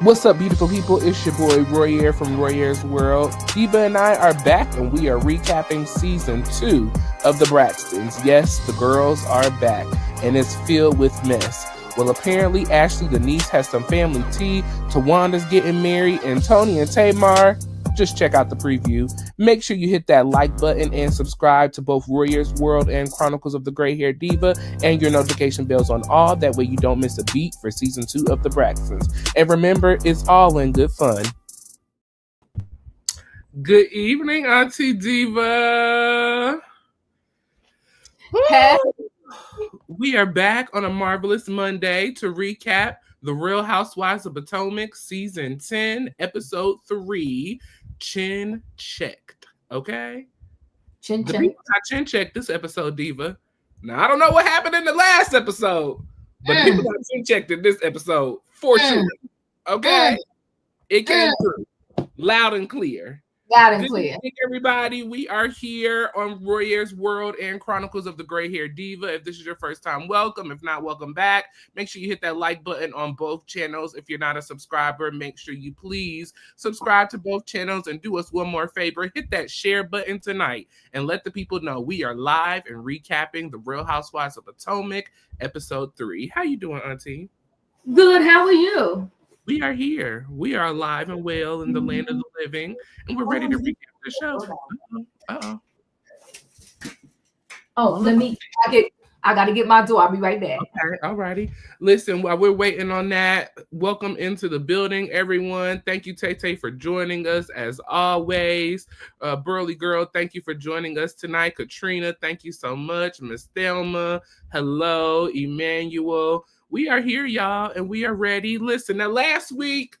What's up, beautiful people? It's your boy Royaire from Royaire's World. Diva and I are back, and we are recapping season 2 of The Braxtons. Yes, the girls are back, and it's filled with mess. Well, apparently Ashley, the niece, has some family tea. Tawanda's getting married, and Tony and Tamar. Just check out the preview. Make sure you hit that like button and subscribe to both Royaire's World and Chronicles of the Gray Hair Diva, and your notification bells on all. That way you don't miss a beat for season 2 of The Braxtons. And remember, it's all in good fun. Good evening, Auntie Diva. Hey. We are back on a marvelous Monday to recap The Real Housewives of Potomac season 10, episode 3. Chin checked, okay? Chin the check. people got chin checked this episode, Diva. Now, I don't know what happened in the last episode, but people got chin checked in this episode for sure, okay? It came through loud and clear. Loud and clear. Good evening, everybody. We are here on Royaire's World and Chronicles of the Gray Hair Diva. If this is your first time, welcome. If not, welcome back. Make sure you hit that like button on both channels. If you're not a subscriber, make sure you please subscribe to both channels and do us one more favor. Hit that share button tonight and let the people know we are live and recapping The Real Housewives of Potomac, episode 3. How you doing, Auntie? Good. How are you? We are here. We are alive and well in the land of the living, and we're ready to recap the show. I gotta get my door. I'll be right back. Okay, all righty. Listen, while we're waiting on that, welcome into the building, everyone. Thank you, Tay, for joining us as always. Burly Girl, thank you for joining us tonight. Katrina, thank you so much. Miss Thelma, hello. Emmanuel. We are here, y'all, and we are ready. Listen, now last week,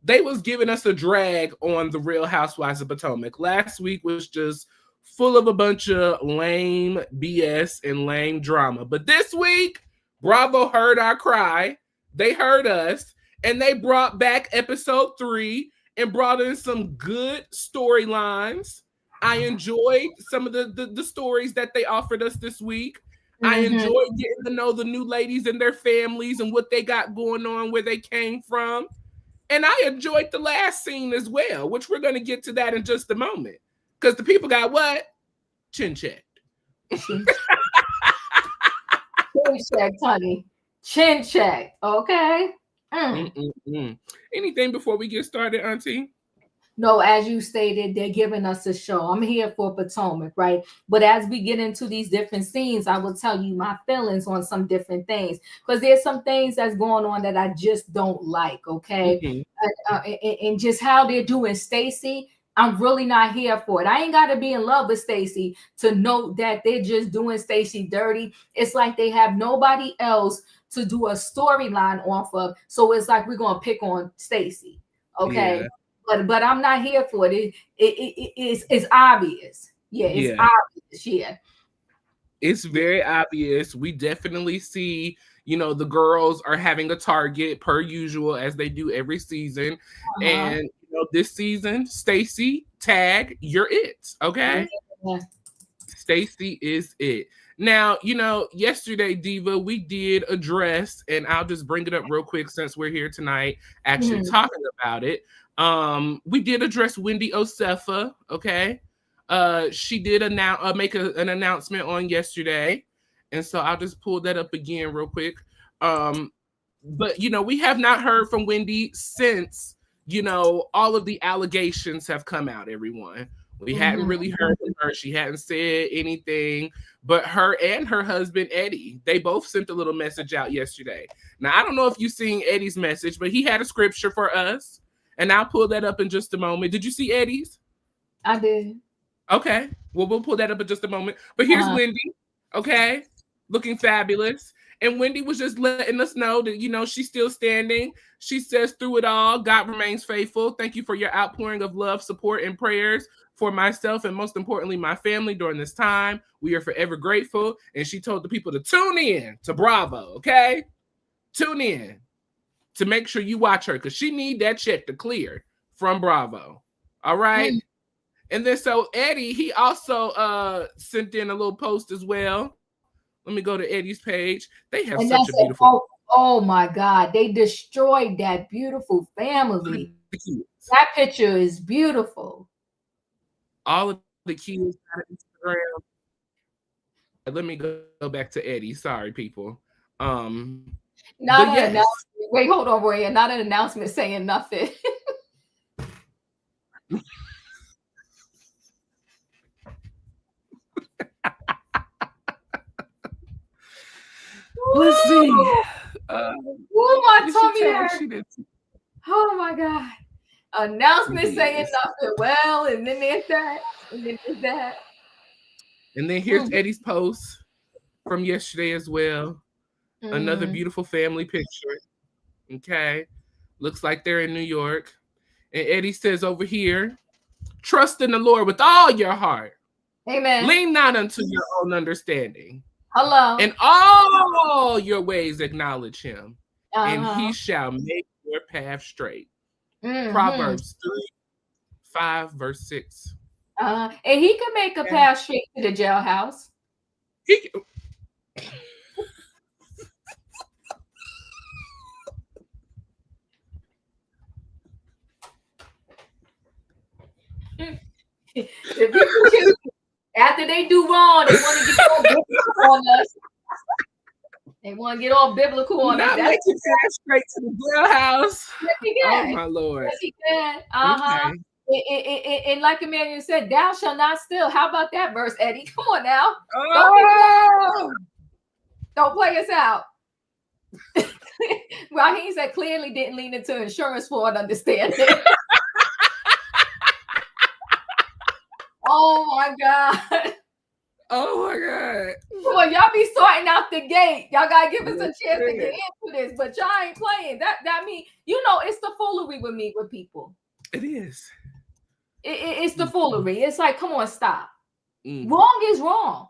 they was giving us a drag on The Real Housewives of Potomac. Last week was just full of a bunch of lame BS and lame drama. But this week, Bravo heard our cry. They heard us, and they brought back episode 3 and brought in some good storylines. I enjoyed some of the stories that they offered us this week. I enjoyed getting to know the new ladies and their families and what they got going on, where they came from. And I enjoyed the last scene as well, which we're going to get to that in just a moment. Because the people got what? Chin checked. Chin checked, honey. Chin checked. Okay. Anything before we get started, Auntie? No, as you stated, they're giving us a show. I'm here for Potomac, right? But as we get into these different scenes, I will tell you my feelings on some different things. Because there's some things that's going on that I just don't like, okay? And just how they're doing Stacey, I'm really not here for it. I ain't got to be in love with Stacey to know that they're just doing Stacey dirty. It's like they have nobody else to do a storyline off of. So it's like we're going to pick on Stacey, okay? Yeah. But I'm not here for it. It's obvious. Yeah, it's obvious. Yeah. It's very obvious. We definitely see, the girls are having a target per usual, as they do every season. And this season, Stacey, tag, you're it. Okay. Yeah. Stacey is it. Now, yesterday, Diva, we did address, and I'll just bring it up real quick since we're here tonight actually talking about it. We did address Wendy Osefa, okay? She did make an announcement on yesterday, and so I'll just pull that up again real quick. But we have not heard from Wendy since all of the allegations have come out. Everyone, we hadn't really heard from her. She hadn't said anything. But her and her husband Eddie, they both sent a little message out yesterday. Now I don't know if you've seen Eddie's message, but he had a scripture for us. And I'll pull that up in just a moment. Did you see Eddie's? I did. Okay. Well, we'll pull that up in just a moment. But here's Wendy, okay? Looking fabulous. And Wendy was just letting us know that, she's still standing. She says, through it all, God remains faithful. Thank you for your outpouring of love, support, and prayers for myself and most importantly, my family during this time. We are forever grateful. And she told the people to tune in to Bravo, okay? Tune in to make sure you watch her, because she need that check to clear from Bravo. All right? And then so Eddie, he also sent in a little post as well. Let me go to Eddie's page. They have such a beautiful... Oh my God, they destroyed that beautiful family. The kids. That picture is beautiful. All of the kids got an Instagram. Let me go back to Eddie. Sorry, people. But Not an yes. announcement. Wait, hold on, Roy. Not an announcement saying nothing. Let's see. My tummy hurt. She did. Oh my God. Announcement saying Yes. nothing. Well, and then there's that. And then there's that. And then here's Eddie's post from yesterday as well. Another beautiful family picture. Okay. Looks like they're in New York. And Eddie says over here, trust in the Lord with all your heart. Amen. Lean not unto your own understanding. Hello. In all your ways acknowledge him, and he shall make your path straight. Proverbs 3:5, verse 6. And he can make a path straight to the jailhouse. He If people after they do wrong, they want to get all biblical on us. They want to get all biblical on us. Not make it path straight to the jailhouse. Yes, he can. Oh my Lord. Yes, he can. And like Emmanuel said, thou shalt not steal. How about that verse, Eddie? Come on now. Don't play us out. Raheem said clearly didn't lean into insurance fraud understanding. Oh my God. Oh my God. Come on, y'all be sorting out the gate. Y'all gotta give us a chance to get into this, but y'all ain't playing. That mean, it's the foolery with me with people. It is. It's the foolery. It's like, come on, stop. Wrong is wrong.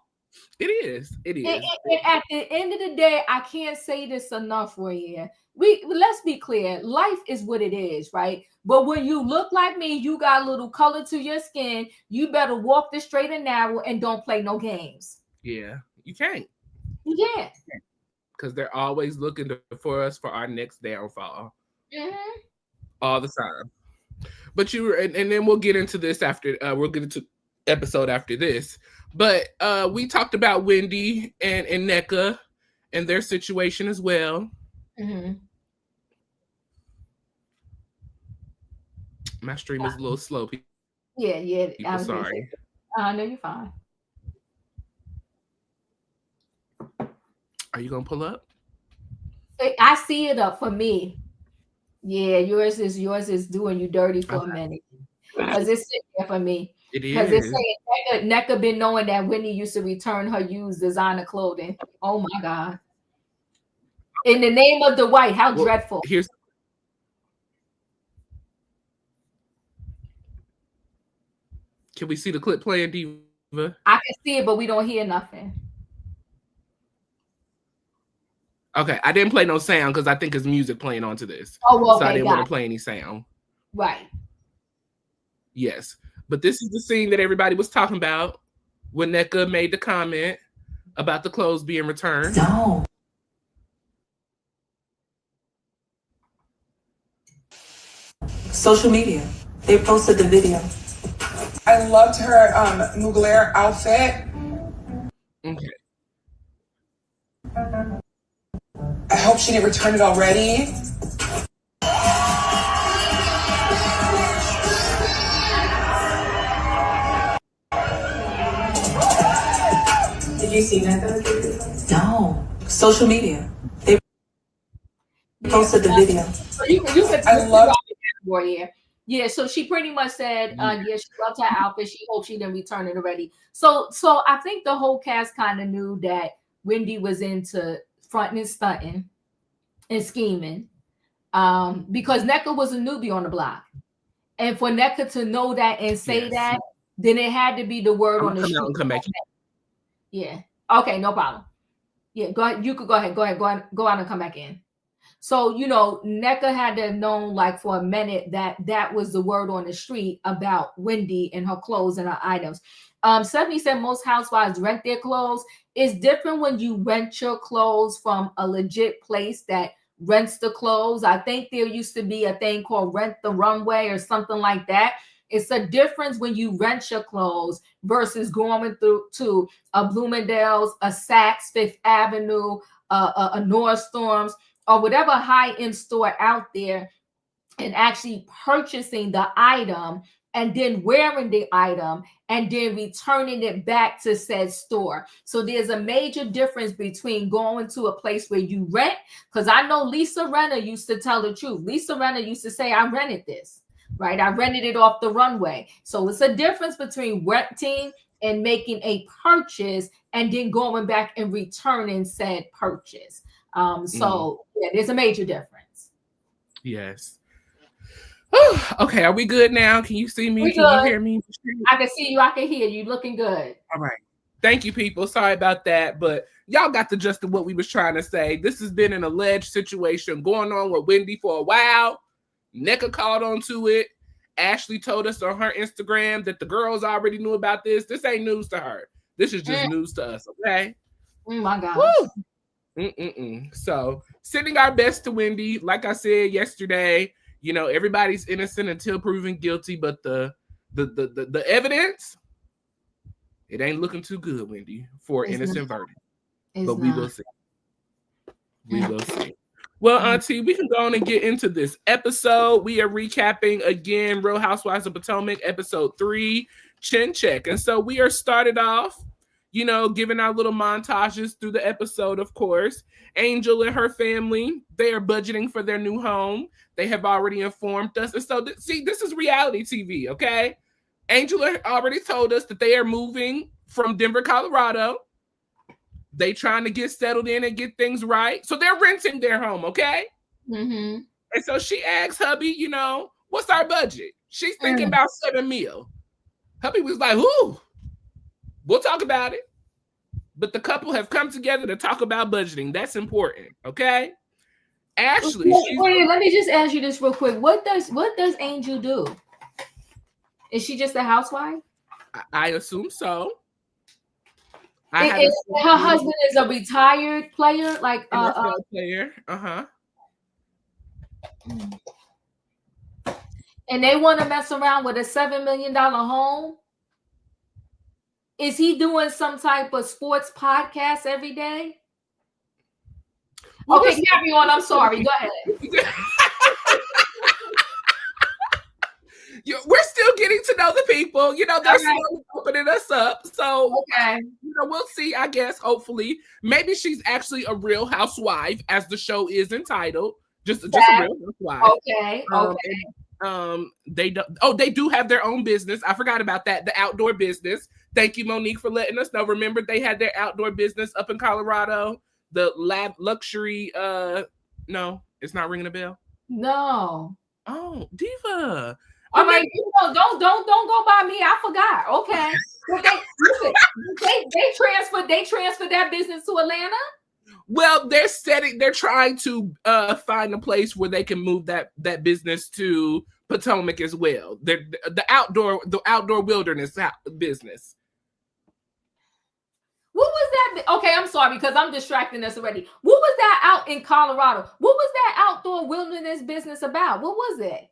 It is. It is. And at the end of the day, I can't say this enough, Royaire. Let's be clear. Life is what it is, right? But when you look like me, you got a little color to your skin. You better walk the straight and narrow and don't play no games. Yeah, you can't. You can't. Because they're always looking for us for our next downfall. All the time. But and then we'll get into this after. We'll get into episode after this. But we talked about Wendy and Nneka and their situation as well. My stream is a little slow. Yeah. I'm sorry. No, you're fine. Are you gonna pull up? I see it up for me. Yeah, yours is doing you dirty for a minute because it's sitting there for me. It is because it's saying Nneka been knowing that Wendy used to return her used designer clothing. Oh my God! In the name of the white, how dreadful! Can we see the clip playing, Diva? I can see it, but we don't hear nothing. Okay, I didn't play no sound because I think it's music playing onto this. Oh, well, so I didn't want to play any sound. Right. Yes, but this is the scene that everybody was talking about when Nneka made the comment about the clothes being returned. No. Social media. They posted the video. I loved her Mugler outfit. Okay. I hope she didn't return it already. Did you see that? No. Social media. They posted the video. So you I love Royaire. Yeah, so she pretty much said, she loved her outfit. She hoped she didn't return it already. So I think the whole cast kind of knew that Wendy was into fronting and stunting and scheming, because Nneka was a newbie on the block, and for Nneka to know that and say that, then it had to be the word on the street. Come back. Yeah. Okay. No problem. Yeah. Go ahead. You could go ahead. Go out and come back in. So, Nneka had to have known like for a minute that was the word on the street about Wendy and her clothes and her items. Stephanie said most housewives rent their clothes. It's different when you rent your clothes from a legit place that rents the clothes. I think there used to be a thing called Rent the Runway or something like that. It's a difference when you rent your clothes versus going through to a Bloomingdale's, a Saks, Fifth Avenue, a Nordstrom's, or whatever high-end store out there, and actually purchasing the item and then wearing the item and then returning it back to said store. So there's a major difference between going to a place where you rent, because I know Lisa Rinna used to tell the truth. Lisa Rinna used to say, I rented this, right? I rented it off the runway. So it's a difference between renting and making a purchase and then going back and returning said purchase. So yeah, there's a major difference. Yes. Okay, are we good now? Can you see me? Can you hear me? I can see you. I can hear you. Looking good. All right. Thank you, people. Sorry about that, but y'all got the gist of what we was trying to say. This has been an alleged situation going on with Wendy for a while. NECA called onto it. Ashley told us on her Instagram that the girls already knew about this. This ain't news to her. This is just news to us, okay? Oh my gosh. So, sending our best to Wendy. Like I said yesterday, you know, everybody's innocent until proven guilty, but the evidence, it ain't looking too good, Wendy, for an innocent verdict. But we will see. We will see. Well, Auntie, we can go on and get into this episode. We are recapping again Real Housewives of Potomac, episode 3, Chin Check. And so we are started off, you know, giving our little montages through the episode, of course. Angel and her family, they are budgeting for their new home. They have already informed us. And so, see, this is reality TV, okay? Angel already told us that they are moving from Denver, Colorado. They trying to get settled in and get things right. So they're renting their home, okay? Mm-hmm. And so she asks hubby, you know, what's our budget? She's thinking about $7 million. Hubby was like, ooh, we'll talk about it. But the couple have come together to talk about budgeting. That's important, okay? Ashley. Wait, let me just ask you this real quick. What does Angel do? Is she just a housewife? I assume so. Her husband is a retired player, like NFL player. And they want to mess around with a $7 million home. Is he doing some type of sports podcast every day? Well, okay, carry on. I'm sorry. Go ahead. We're still getting to know the people. You know, they're slowly opening us up. So, okay, you know, we'll see, I guess, hopefully. Maybe she's actually a real housewife, as the show is entitled. Just a real housewife. Okay, they do have their own business. I forgot about that. The outdoor business. Thank you, Monique, for letting us know. Remember, they had their outdoor business up in Colorado. The lab luxury. No, it's not ringing a bell. No. Oh, Diva. All right, don't go by me. I forgot. Okay. They transferred that business to Atlanta. Well, they're trying to find a place where they can move that business to Potomac as well. The outdoor wilderness business. What was that? Okay, I'm sorry because I'm distracting us already. What was that out in Colorado? What was that outdoor wilderness business about? What was it?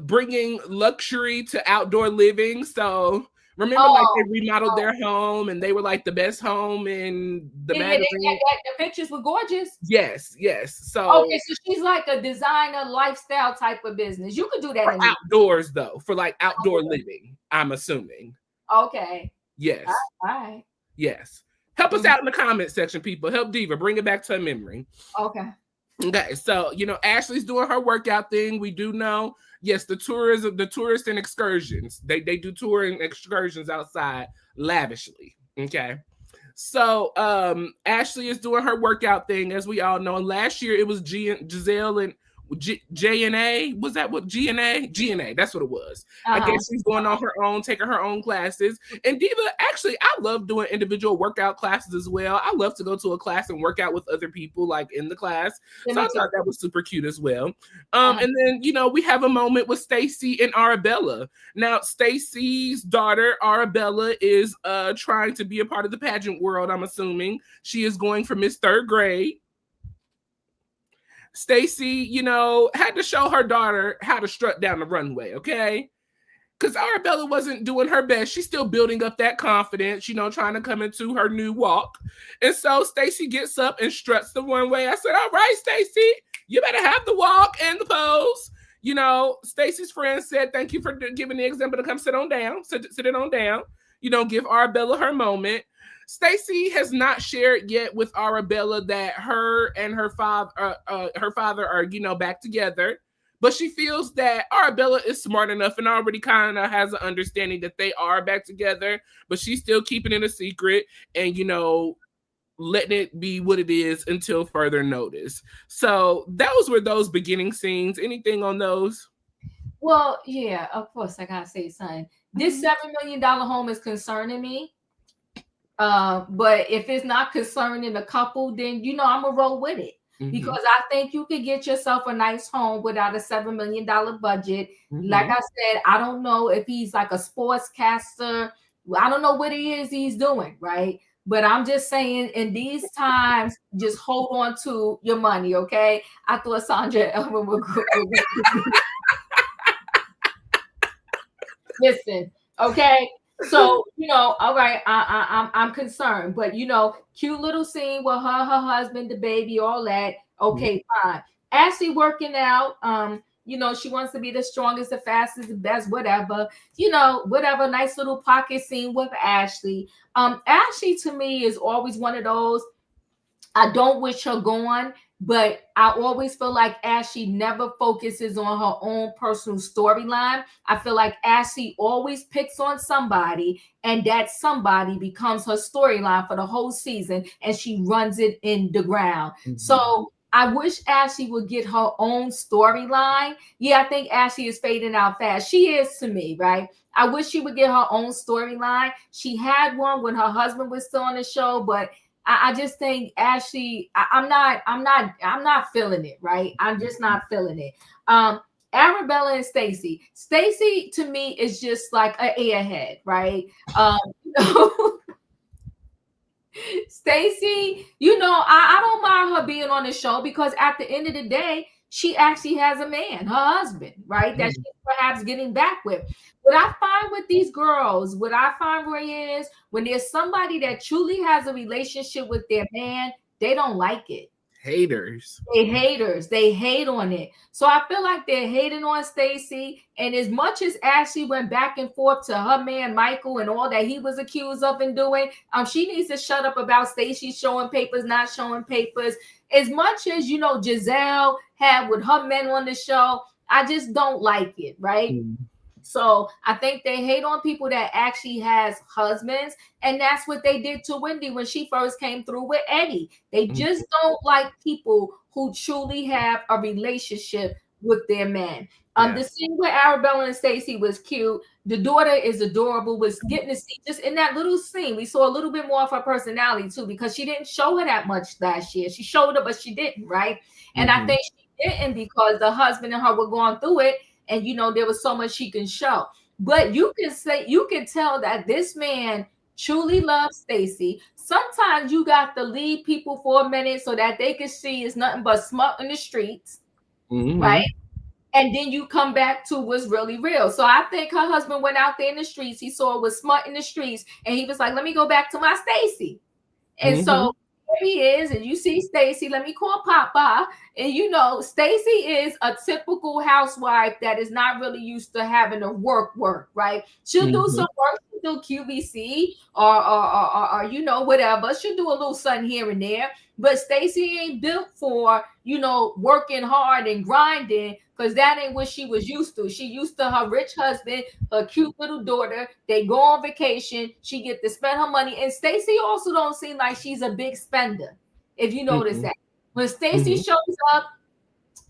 Bringing luxury to outdoor living. So remember, they remodeled their home and they were like the best home in the magazine. The pictures were gorgeous. Yes. So okay, so she's like a designer lifestyle type of business. You could do that for outdoors though, for like outdoor living. I'm assuming. Okay. Yes. All right. Yes. Help us out in the comment section, people. Help Diva bring it back to her memory. Okay. So you know, Ashley's doing her workout thing. We do know. Yes, the tourists and excursions. They do touring excursions outside lavishly. Okay. So Ashley is doing her workout thing, as we all know. And last year it was Gizelle and J&A, was that what G&A? G&A, that's what it was. I guess she's going on her own, taking her own classes. And Diva, actually, I love doing individual workout classes as well. I love to go to a class and work out with other people, like in the class. So I thought that was super cute as well. And then, we have a moment with Stacey and Arabella. Now, Stacey's daughter, Arabella, is trying to be a part of the pageant world, I'm assuming. She is going for Miss Third Grade. Stacey, had to show her daughter how to strut down the runway, okay? Because Arabella wasn't doing her best. She's still building up that confidence, trying to come into her new walk. And so Stacey gets up and struts the runway. I said, all right, Stacey, you better have the walk and the pose. Stacey's friend said, thank you for giving the example to come sit on down. Sit it on down. Give Arabella her moment. Stacey has not shared yet with Arabella that her and her father are, back together. But she feels that Arabella is smart enough and already kind of has an understanding that they are back together. But she's still keeping it a secret and, letting it be what it is until further notice. So those were those beginning scenes. Anything on those? Well, yeah, of course, I gotta say something. This $7 million home is concerning me. But if it's not concerning the couple, then I'm gonna roll with it. Because I think you could get yourself a nice home without a $7 million budget. Like I said, I don't know if he's like a sportscaster. I don't know what he's doing, right? But I'm just saying, in these times, just hold on to your money, okay? I thought Sandra and Elvin were good. Listen, okay? So, all right, I'm concerned, but cute little scene with her husband, the baby, all that. Okay, fine. Ashley working out, she wants to be the strongest, the fastest, the best, whatever, whatever. Nice little pocket scene with Ashley. Ashley to me is always one of those. I don't wish her gone, but I always feel like Ashley never focuses on her own personal storyline. I feel like Ashley always picks on somebody, and that somebody becomes her storyline for the whole season, and she runs it in the ground. So I wish Ashley would get her own storyline. Yeah, I think Ashley is fading out fast. She is to me, right? I wish she would get her own storyline. She had one when her husband was still on the show, but I just think Ashley, I'm not feeling it, right? I'm just not feeling it. Arabella and Stacey. Stacey to me is just like an airhead, right? Stacey, I don't mind her being on the show because at the end of the day, she actually has a man, her husband, right? That she's perhaps getting back with. What I find with these girls, what I find, Royaire, is when there's somebody that truly has a relationship with their man, they don't like it. Haters. They haters. They hate on it. So I feel like they're hating on Stacey. And as much as Ashley went back and forth to her man Michael and all that he was accused of and doing, she needs to shut up about Stacey showing papers, not showing papers. As much as Gizelle had with her men on the show, I just don't like it, right? So I think they hate on people that actually has husbands, and that's what they did to Wendy when she first came through with Eddie. They just don't like people who truly have a relationship with their man. The scene with Arabella and Stacey was cute. The daughter is adorable. Was getting to see just in that little scene, we saw a little bit more of her personality too, because she didn't show her that much last year. She showed her, but she didn't, right? And I think she didn't because the husband and her were going through it. And there was so much she can show. But you can tell that this man truly loves Stacey. Sometimes you got to leave people for a minute so that they can see it's nothing but smut in the streets, right? And then you come back to what's really real. So I think her husband went out there in the streets. He saw it was smut in the streets, and he was like, "Let me go back to my Stacey." And so here he is, and you see Stacey. Let me call Papa. And Stacey is a typical housewife that is not really used to having to work, right? She'll do some work, she'll do QVC or whatever. She'll do a little something here and there. But Stacey ain't built for, working hard and grinding, because that ain't what she was used to. She used to her rich husband, her cute little daughter. They go on vacation. She get to spend her money. And Stacey also don't seem like she's a big spender, if you notice that. When Stacey shows up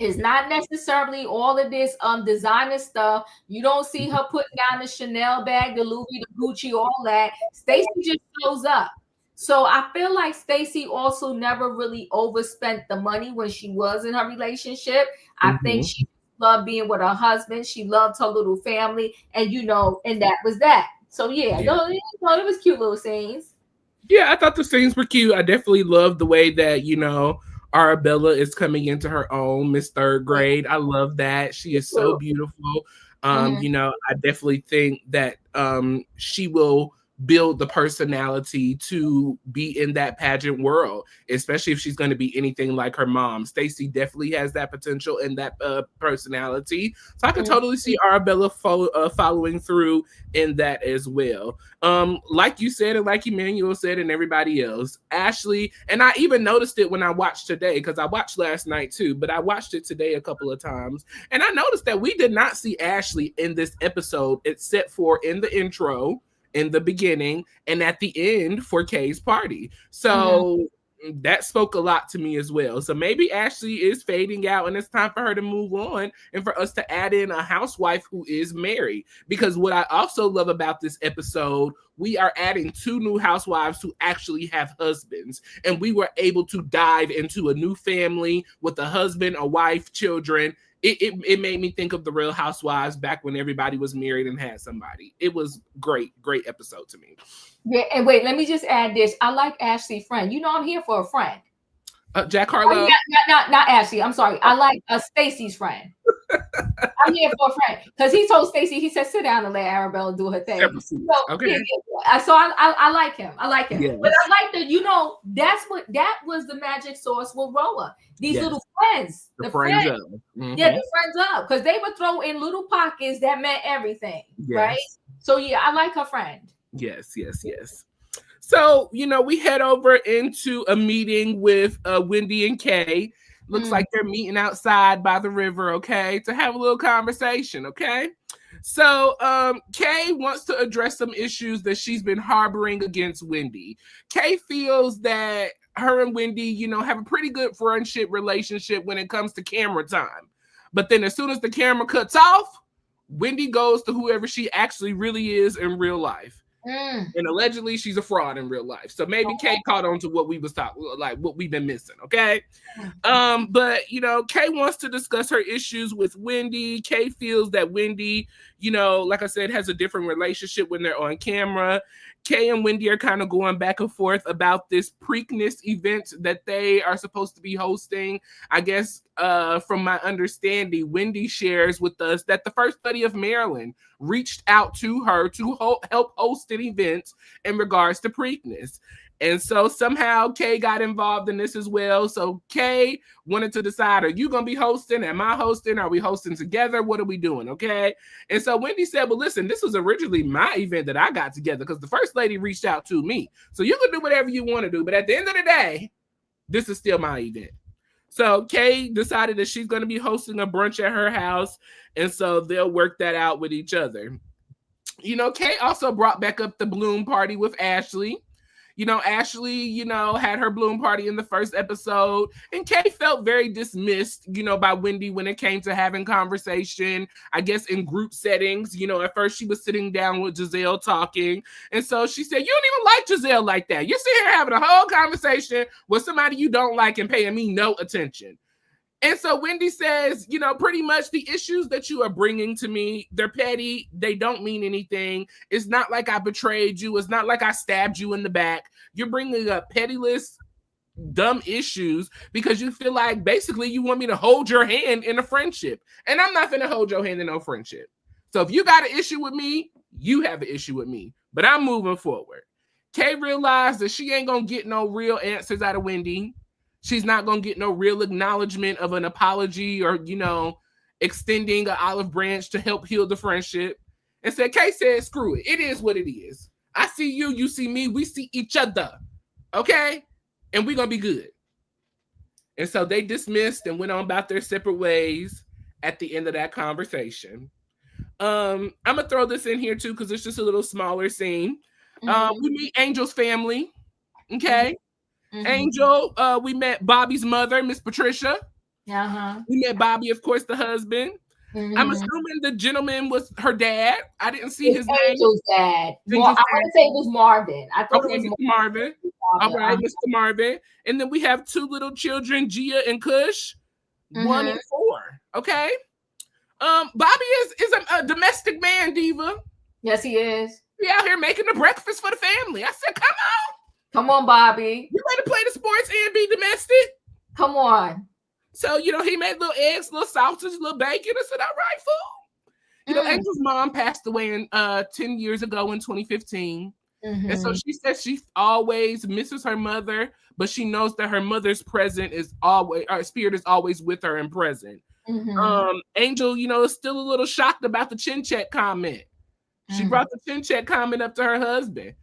It's not necessarily all of this designer stuff. You don't see her putting down the Chanel bag, the Louis, the Gucci, all that. Stacey just shows up. So I feel like Stacey also never really overspent the money when she was in her relationship. I think she loved being with her husband. She loved her little family, and and that was that. So yeah, it was cute little scenes. Yeah, I thought the scenes were cute. I definitely love the way that, Arabella is coming into her own, Miss Third Grade. I love that. She is so beautiful. I definitely think that she will build the personality to be in that pageant world, especially if she's going to be anything like her mom. Stacey definitely has that potential and that personality. So I can totally see Arabella following through in that as well. Like you said, and like Emmanuel said, and everybody else, Ashley, and I even noticed it when I watched today, because I watched last night too, but I watched it today a couple of times, and I noticed that we did not see Ashley in this episode except for in the intro, in the beginning, and at the end for Kay's party. So that spoke a lot to me as well. So maybe Ashley is fading out and it's time for her to move on and for us to add in a housewife who is married. Because what I also love about this episode, we are adding 2 new housewives who actually have husbands. And we were able to dive into a new family with a husband, a wife, children. It made me think of the Real Housewives back when everybody was married and had somebody. It was great episode to me. Yeah, and wait, let me just add this. I like Ashley's friend. I'm here for a friend. Jack Harlow. Not Ashley. I'm sorry. I like Stacey's friend. I'm here for a friend because he told Stacey. He said, "Sit down and let Arabella do her thing." So, okay. So I like him. I like him. Yes. But I like that. That was the magic sauce with Roa. These little friends. The friends up. Yeah, the friends up, because they would throw in little pockets that meant everything, right? So yeah, I like her friend. Yes. So, we head over into a meeting with Wendy and Kay. Looks like they're meeting outside by the river, okay, to have a little conversation, okay? So Kay wants to address some issues that she's been harboring against Wendy. Kay feels that her and Wendy, have a pretty good friendship relationship when it comes to camera time. But then as soon as the camera cuts off, Wendy goes to whoever she actually really is in real life. And allegedly she's a fraud in real life. So maybe Kay caught on to what we was talking, like what we've been missing, okay? But Kay wants to discuss her issues with Wendy. Kay feels that Wendy, like I said, has a different relationship when they're on camera. Kay and Wendy are kind of going back and forth about this Preakness event that they are supposed to be hosting. I guess from my understanding, Wendy shares with us that the First Lady of Maryland reached out to her to help host an event in regards to Preakness. And so somehow Kay got involved in this as well. So Kay wanted to decide, are you going to be hosting? Am I hosting? Are we hosting together? What are we doing? Okay. And so Wendy said, well, listen, this was originally my event that I got together because the First Lady reached out to me. So you can do whatever you want to do. But at the end of the day, this is still my event. So Kay decided that she's going to be hosting a brunch at her house. And so they'll work that out with each other. Kay also brought back up the bloom party with Ashley. Ashley, had her bloom party in the first episode, and Kay felt very dismissed, by Wendy when it came to having conversation, I guess in group settings. At first she was sitting down with Gizelle talking, and so she said, you don't even like Gizelle like that. You're sitting here having a whole conversation with somebody you don't like and paying me no attention. And so Wendy says, pretty much the issues that you are bringing to me, they're petty. They don't mean anything. It's not like I betrayed you. It's not like I stabbed you in the back. You're bringing up pettyless, dumb issues because you feel like basically you want me to hold your hand in a friendship. And I'm not going to hold your hand in no friendship. So if you got an issue with me, you have an issue with me. But I'm moving forward. Kay realized that she ain't going to get no real answers out of Wendy. She's not going to get no real acknowledgement of an apology or, extending an olive branch to help heal the friendship. And so Kay said, screw it. It is what it is. I see you, you see me, we see each other. Okay? And we're going to be good. And so they dismissed and went on about their separate ways at the end of that conversation. I'm going to throw this in here too because it's just a little smaller scene. We meet Angel's family. Okay? Angel, we met Bobby's mother, Miss Patricia. We met Bobby, of course, the husband. I'm assuming the gentleman was her dad. I didn't see his name. Angel's dad. I Angel's want to say it was Marvin. I thought Okay, it was Mr. Marvin. All right, Mr. Marvin. And then we have two little children, Gia and Kush, 1 and 4. Okay. Bobby is a domestic man, Diva. Yes, he is. He out here making the breakfast for the family. I said, come on. Come on, Bobby. You ready to play the sports and be domestic? Come on. So, he made little eggs, little sausage, little bacon. I said, all right, fool. Angel's mom passed away in 10 years ago in 2015. And so she says she always misses her mother, but she knows that her mother's present is always, her spirit is always with her and present. Angel, is still a little shocked about the chin check comment. She brought the chin check comment up to her husband.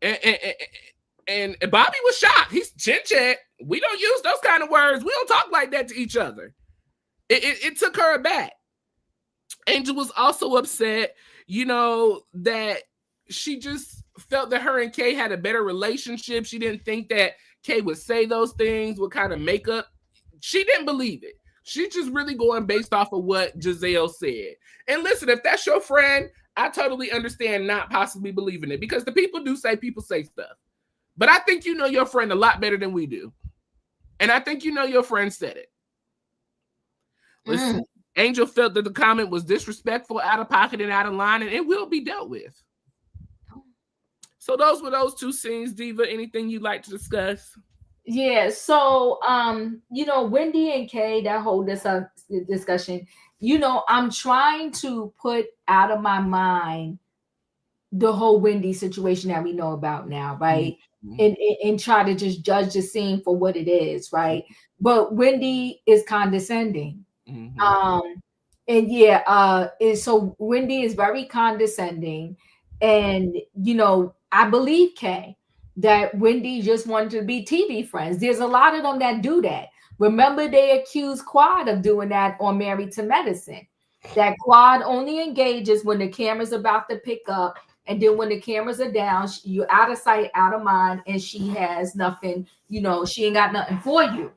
And Bobby was shocked. He's chin check. We don't use those kind of words. We don't talk like that to each other. It took her aback. Angel was also upset, that she just felt that her and Kay had a better relationship. She didn't think that Kay would say those things, would kind of make up. She didn't believe it. She's just really going based off of what Gizelle said. And listen, if that's your friend, I totally understand not possibly believing it, because the people say stuff. But I think you know your friend a lot better than we do. And I think your friend said it. Listen, Angel felt that the comment was disrespectful, out of pocket, and out of line, and it will be dealt with. So those were those two scenes. Diva, anything you'd like to discuss? Yeah, so Wendy and Kay, that whole discussion, I'm trying to put out of my mind the whole Wendy situation that we know about now, right? And try to just judge the scene for what it is, right? But Wendy is condescending. And so Wendy is very condescending. And I believe Kay that Wendy just wanted to be TV friends. There's a lot of them that do that. Remember, they accused Quad of doing that on Married to Medicine. That Quad only engages when the camera's about to pick up, and then when the cameras are down, you're out of sight, out of mind, and she has nothing. She ain't got nothing for you.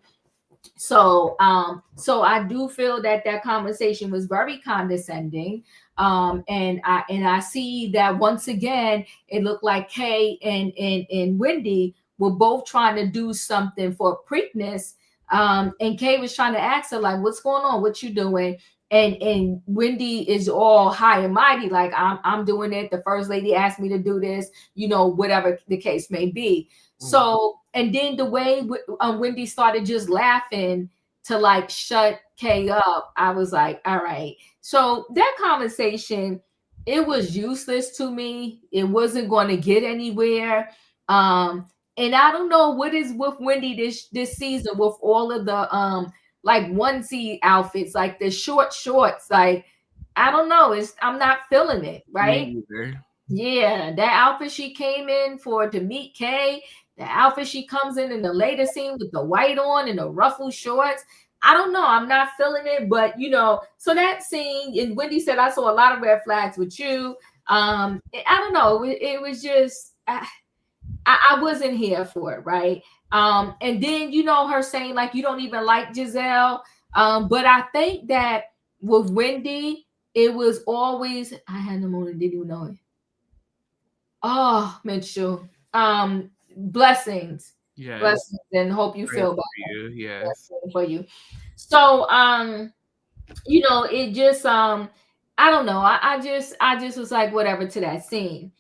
So I do feel that conversation was very condescending. And I see that once again, it looked like Kay and Wendy were both trying to do something for Preakness. And Kay was trying to ask her, like, what's going on? What you doing? And Wendy is all high and mighty, like, I'm doing it. The first lady asked me to do this, whatever the case may be. So, and then the way Wendy started just laughing to like shut Kay up, I was like, all right. So that conversation, it was useless to me. It wasn't going to get anywhere. And I don't know what is with Wendy this season with all of the like onesie outfits, like the short shorts. Like, I don't know. I'm not feeling it, right? Yeah, that outfit she came in for to meet Kay, the outfit she comes in the later scene with the white on and the ruffled shorts. I don't know. I'm not feeling it, but so that scene, and Wendy said, I saw a lot of red flags with you. I don't know. It was just, I wasn't here for it, right? And then, her saying, like, you don't even like Gizelle. But I think that with Wendy, it was always, I had no moment, didn't even know it. Oh, Mitchell. Blessings. Yes. Blessings, and hope you feel better. Yes. For you. So, it just, I don't know. I just was like, whatever to that scene.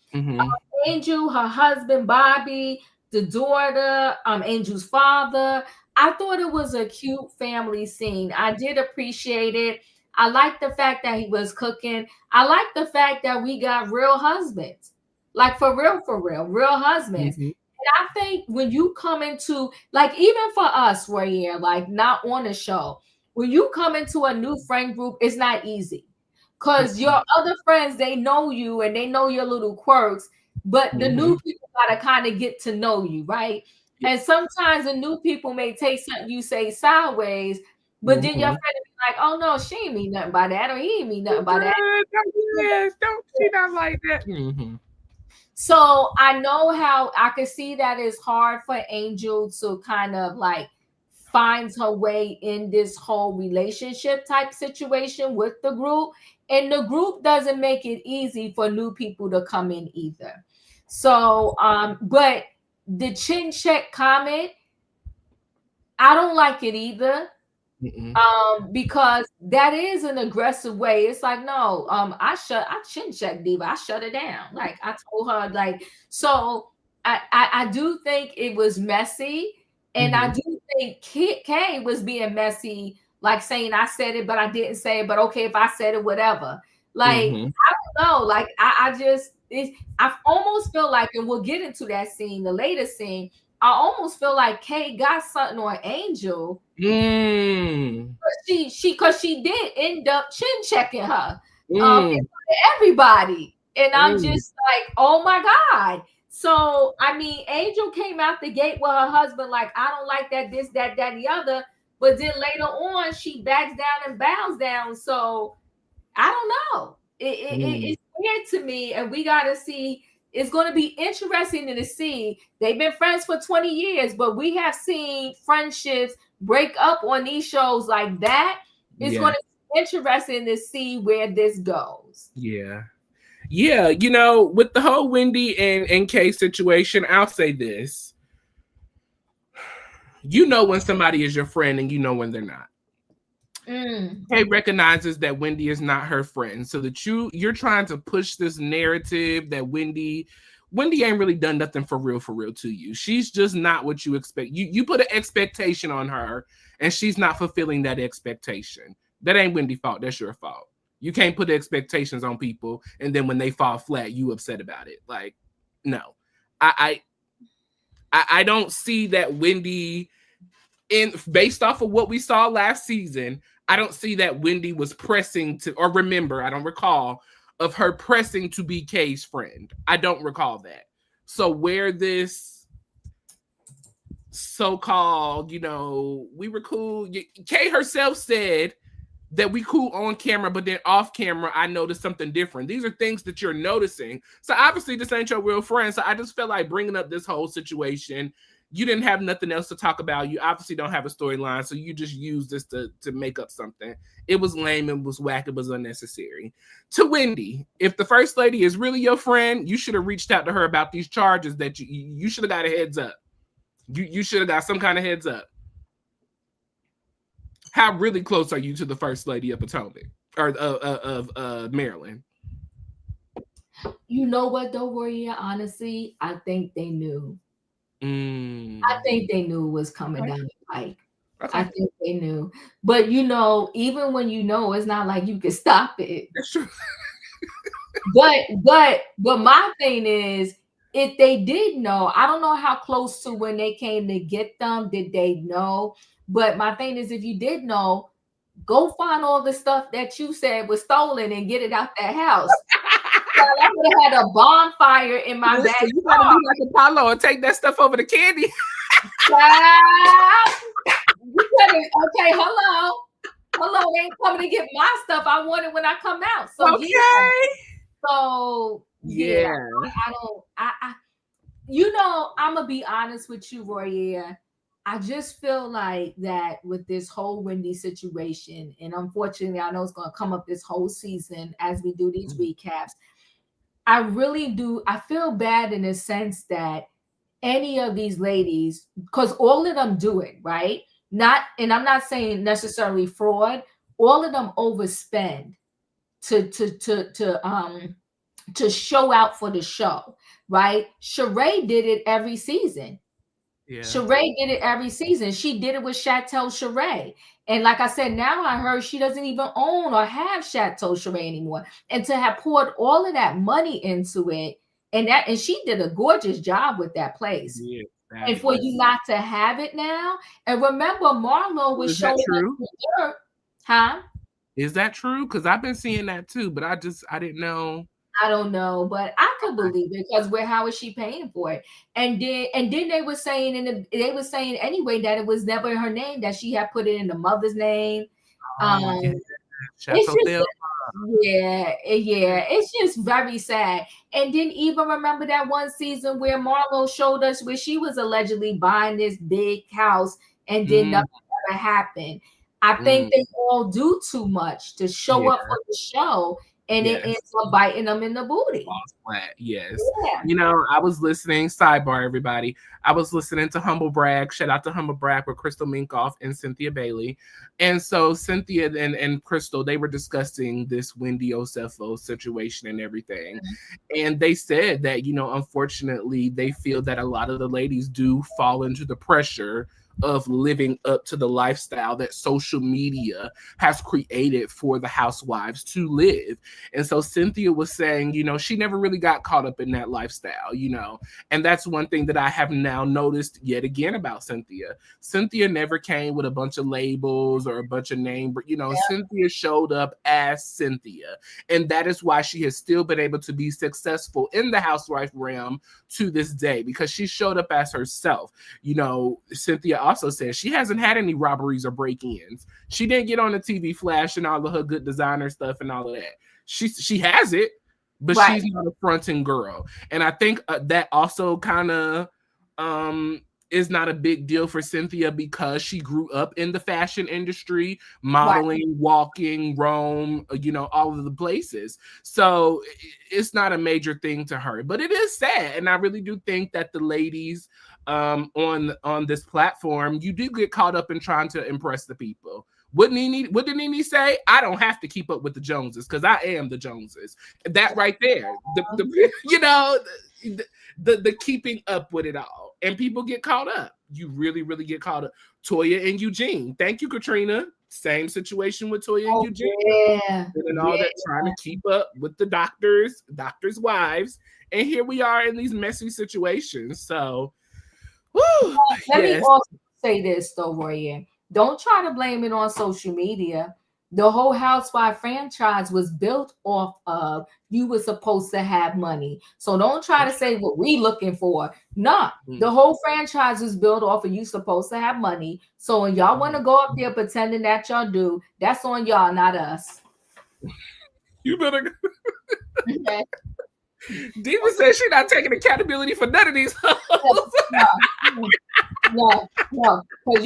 Angel, her husband, Bobby, the daughter, Angel's father. I thought it was a cute family scene. I did appreciate it. I like the fact that he was cooking. I like the fact that we got real husbands. Like, for real husbands. And I think when you come into, like, even for us, Royaire, like, not on the show, when you come into a new friend group, it's not easy. Because your other friends, they know you and they know your little quirks, but the new people got to kind of get to know you, right? And sometimes the new people may take something you say sideways, but then your friend will be like, oh, no, she ain't mean nothing by that, or he ain't mean nothing by that. Don't she not like that? So I know how I can see that it's hard for Angel to kind of like finds her way in this whole relationship type situation with the group. And the group doesn't make it easy for new people to come in either. So, but the chin check comment, I don't like it either. Because that is an aggressive way. It's like, no, I chin check Diva. I shut it down. Like I told her, like, so I do think it was messy, and I do think Kay was being messy, like saying I said it, but I didn't say it. But okay, if I said it, whatever. Like I don't know. Like I almost feel like, and we'll get into that scene, the latest scene. I almost feel like Kay got something on Angel. Because she did end up chin checking her in front of everybody. And I'm just like, oh my God. So, I mean, Angel came out the gate with her husband, like, I don't like that, this, that, the other. But then later on, she backs down and bows down. So, I don't know. It's weird to me. And we got to see. It's going to be interesting to see. They've been friends for 20 years, but we have seen friendships break up on these shows like that. It's going to be interesting to see where this goes. Yeah. You know, with the whole Wendy and Kay situation, I'll say this. You know when somebody is your friend and you know when they're not. Kay recognizes that Wendy is not her friend, so that you're trying to push this narrative that Wendy ain't really done nothing for real to you. She's just not what you expect. You put an expectation on her, and she's not fulfilling that expectation. That ain't Wendy's fault. That's your fault. You can't put expectations on people, and then when they fall flat, you upset about it. Like, no, I don't see that Wendy. Based off of what we saw last season, I don't see that Wendy was pressing to, or remember, I don't recall of her pressing to be Kay's friend. I don't recall that. So where this so-called, you know, we were cool. Kay herself said that we cool on camera, but then off camera, I noticed something different. These are things that you're noticing. So obviously this ain't your real friend. So I just felt like bringing up this whole situation. You didn't have nothing else to talk about. You obviously don't have a storyline, so you just used this to make up something. It was lame, it was whack, it was unnecessary. To Wendy, if the first lady is really your friend, you should have reached out to her about these charges that you should have got a heads up. You should have got some kind of heads up. How really close are you to the first lady of Potomac or of Maryland? You know what though, Royaire? Honestly, I think they knew. I think they knew it was coming down the pike. Okay. I think they knew. But you know, even when you know, it's not like you can stop it. That's true. but my thing is, if they did know, I don't know how close to when they came to get them, did they know? But my thing is, if you did know, go find all the stuff that you said was stolen and get it out that house. I would have had a bonfire in my bag. You gotta be like Apollo and take that stuff over to Candy. Okay, hello. They ain't coming to get my stuff. I want it when I come out. So okay. So yeah. I you know, I'm gonna be honest with you, Royaire. I just feel like that with this whole Wendy situation, and unfortunately, I know it's gonna come up this whole season as we do these recaps. I really do. I feel bad in a sense that any of these ladies, because all of them do it, right? And I'm not saying necessarily fraud. All of them overspend to show out for the show, right? Sheree did it every season. Yeah. Sheree did it every season. She did it with Chateau Sheree. And like I said, now I heard she doesn't even own or have Chateau Sheree anymore. And to have poured all of that money into it, and she did a gorgeous job with that place. Yeah, and for you not to have it now, and remember Marlo was showing up. Huh? Is that true? Because I've been seeing that too, but I didn't know. I don't know, but I could believe it because how is she paying for it? And then they were saying anyway that it was never her name, that she had put it in the mother's name. It's just very sad. And then even remember that one season where Marlo showed us where she was allegedly buying this big house and then nothing ever happened. I think they all do too much to show up for the show, and it ends up biting them in the booty. Flat. Yes. Yeah. I was listening, sidebar everybody. I was listening to Humble Brag. Shout out to Humble Brag with Crystal Minkoff and Cynthia Bailey. And so Cynthia and Crystal, they were discussing this Wendy Osefo situation and everything. And they said that, unfortunately, they feel that a lot of the ladies do fall into the pressure of living up to the lifestyle that social media has created for the housewives to live. And so Cynthia was saying, she never really got caught up in that lifestyle, and that's one thing that I have now noticed yet again about Cynthia. Cynthia never came with a bunch of labels or a bunch of names, but Cynthia showed up as Cynthia. And that is why she has still been able to be successful in the housewife realm to this day, because she showed up as herself. Cynthia also said she hasn't had any robberies or break-ins. She didn't get on the TV flashing all of her good designer stuff and all of that. She has it, but she's not a fronting girl. And I think that also kind of is not a big deal for Cynthia because she grew up in the fashion industry, modeling, walking, Rome, all of the places. So it's not a major thing to her, but it is sad. And I really do think that the ladies on this platform, you do get caught up in trying to impress the people. What did Nene say? I don't have to keep up with the Joneses because I am the Joneses. That right there, the keeping up with it all, and people get caught up. You really, really get caught up. Toya and Eugene. Thank you, Katrina. Same situation with Toya and Eugene. And all that, trying to keep up with the doctors' wives, and here we are in these messy situations. So, let me also say this though, Royaire. Don't try to blame it on social media. The whole Housewife franchise was built off of you were supposed to have money. So don't try to say what we looking for. Nah, the whole franchise was built off of you supposed to have money. So when y'all want to go up there pretending that y'all do, that's on y'all, not us. You better. Okay. Diva says she's not taking accountability for none of these. No, because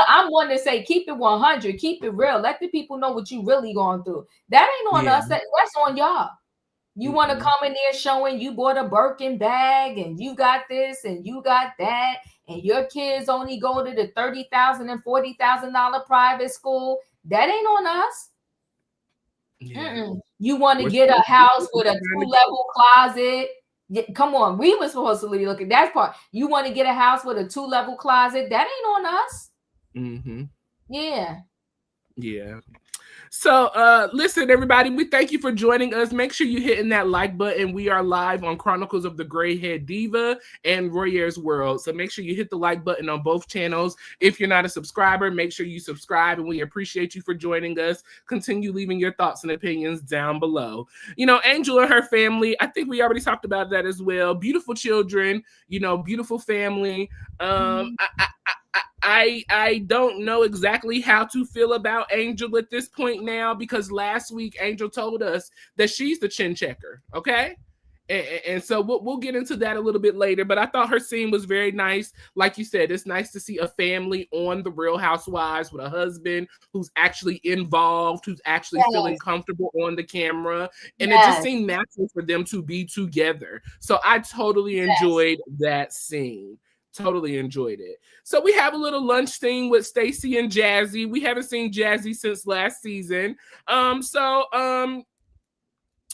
I'm one to say keep it 100, keep it real. Let the people know what you really going through. That ain't on us. That's on y'all. You want to come in there showing you bought a Birkin bag and you got this and you got that, and your kids only go to the $30,000 and $40,000 private school. That ain't on us. You want to get a house with a 2-level closet. Come on, we were supposed to look at that part. You want to get a house with a 2-level closet? That ain't on us. Yeah. So listen, everybody, we thank you for joining us. Make sure you hitting that like button. We are live on Chronicles of the Greyhead Diva and Royaire's World. So make sure you hit the like button on both channels. If you're not a subscriber, make sure you subscribe, and we appreciate you for joining us. Continue leaving your thoughts and opinions down below. Angel and her family, I think we already talked about that as well. Beautiful children, beautiful family. I don't know exactly how to feel about Angel at this point now, because last week Angel told us that she's the chin checker, okay? And so we'll get into that a little bit later, but I thought her scene was very nice. Like you said, it's nice to see a family on the Real Housewives with a husband who's actually involved, who's actually feeling comfortable on the camera, and it just seemed natural for them to be together. So I totally enjoyed that scene. Totally enjoyed it. So we have a little lunch scene with Stacey and Jazzy. We haven't seen Jazzy since last season. The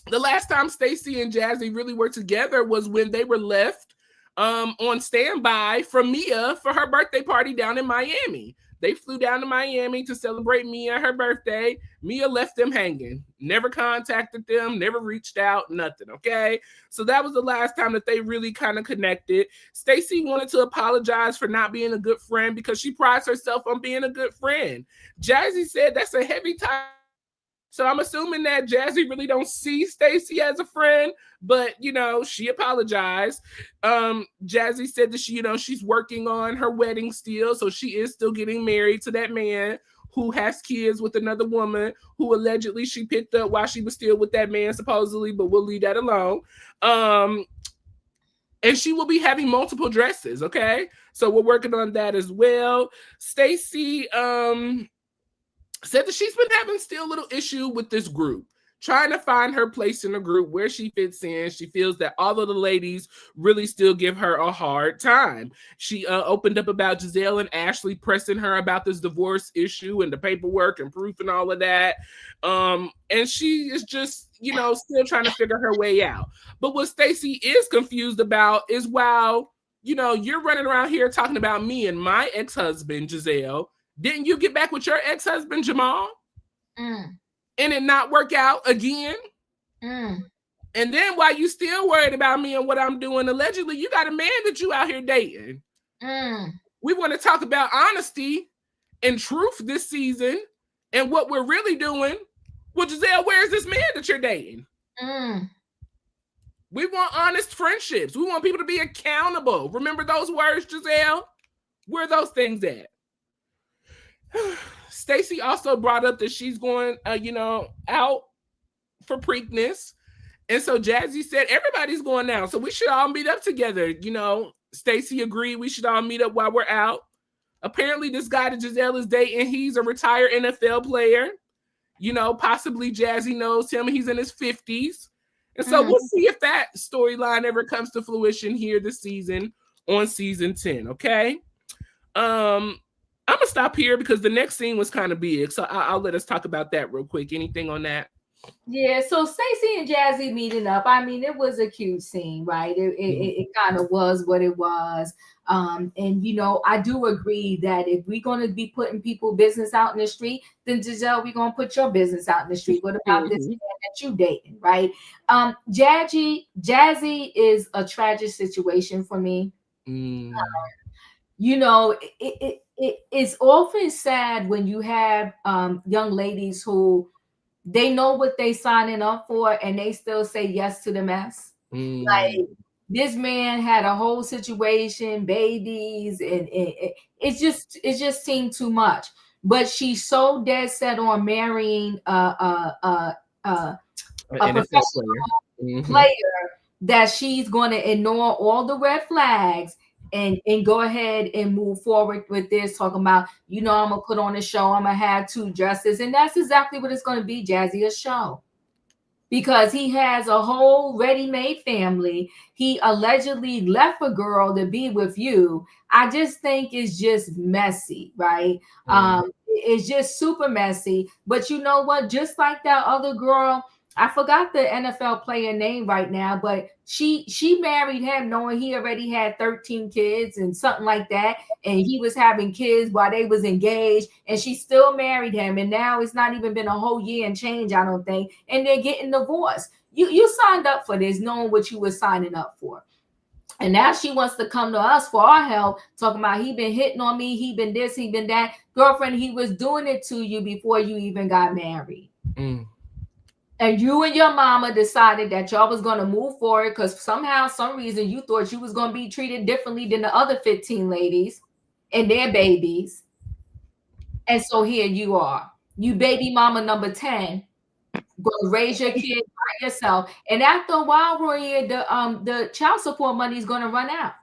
last time Stacey and Jazzy really were together was when they were left on standby from Mia for her birthday party down in Miami. They flew down to Miami to celebrate Mia her birthday. Mia left them hanging, never contacted them, never reached out, nothing, okay? So that was the last time that they really kind of connected. Stacey wanted to apologize for not being a good friend because she prides herself on being a good friend. Jazzy said that's a heavy time. So I'm assuming that Jazzy really don't see Stacey as a friend, but, she apologized. Jazzy said that she's working on her wedding still, so she is still getting married to that man who has kids with another woman who allegedly she picked up while she was still with that man, supposedly, but we'll leave that alone. And she will be having multiple dresses, okay? So we're working on that as well. Stacey said that she's been having still a little issue with this group, trying to find her place in the group, where she fits in. She feels that all of the ladies really still give her a hard time. She opened up about Gizelle and Ashley pressing her about this divorce issue and the paperwork and proof and all of that. And she is just, still trying to figure her way out. But what Stacey is confused about is, while, you're running around here talking about me and my ex-husband, Gizelle, didn't you get back with your ex-husband, Jamal? And it not work out again? And then while you still worried about me and what I'm doing, allegedly, you got a man that you out here dating. We want to talk about honesty and truth this season and what we're really doing. Well, Gizelle, where's this man that you're dating? We want honest friendships. We want people to be accountable. Remember those words, Gizelle? Where are those things at? Stacey also brought up that she's going, out for Preakness. And so Jazzy said, everybody's going now, so we should all meet up together. Stacey agreed we should all meet up while we're out. Apparently, this guy that Gizelle is dating, he's a retired NFL player. Possibly Jazzy knows him. He's in his 50s. And so we'll see if that storyline ever comes to fruition here this season on season 10, okay? I'm going to stop here because the next scene was kind of big. So I'll let us talk about that real quick. Anything on that? Yeah, so Stacey and Jazzy meeting up. I mean, it was a cute scene, right? It kind of was what it was. And, I do agree that if we're going to be putting people business out in the street, then Gizelle, we're going to put your business out in the street. What about this man that you dating, right? Jazzy is a tragic situation for me. It's often sad when you have young ladies who they know what they signing up for and they still say yes to the mess. Like, this man had a whole situation, babies, and it just seemed too much. But she's so dead set on marrying a professional player that she's going to ignore all the red flags and go ahead and move forward with this, talking about, I'm going to put on a show, I'm going to have 2 dresses. And that's exactly what it's going to be, Jazzy, a show. Because he has a whole ready-made family. He allegedly left a girl to be with you. I just think it's just messy, right? It's just super messy. But you know what? Just like that other girl, I forgot the NFL player name right now, but she married him knowing he already had 13 kids and something like that. And he was having kids while they was engaged, and she still married him. And now it's not even been a whole year and change, I don't think. And they're getting divorced. You signed up for this knowing what you were signing up for. And now she wants to come to us for our help, talking about he been hitting on me, he been this, he been that. Girlfriend, he was doing it to you before you even got married. And you and your mama decided that y'all was going to move forward because somehow, some reason, you thought you was going to be treated differently than the other 15 ladies and their babies. And so here you are. You baby mama number 10. Going to raise your kid by yourself. And after a while, Royaire, the child support money is going to run out.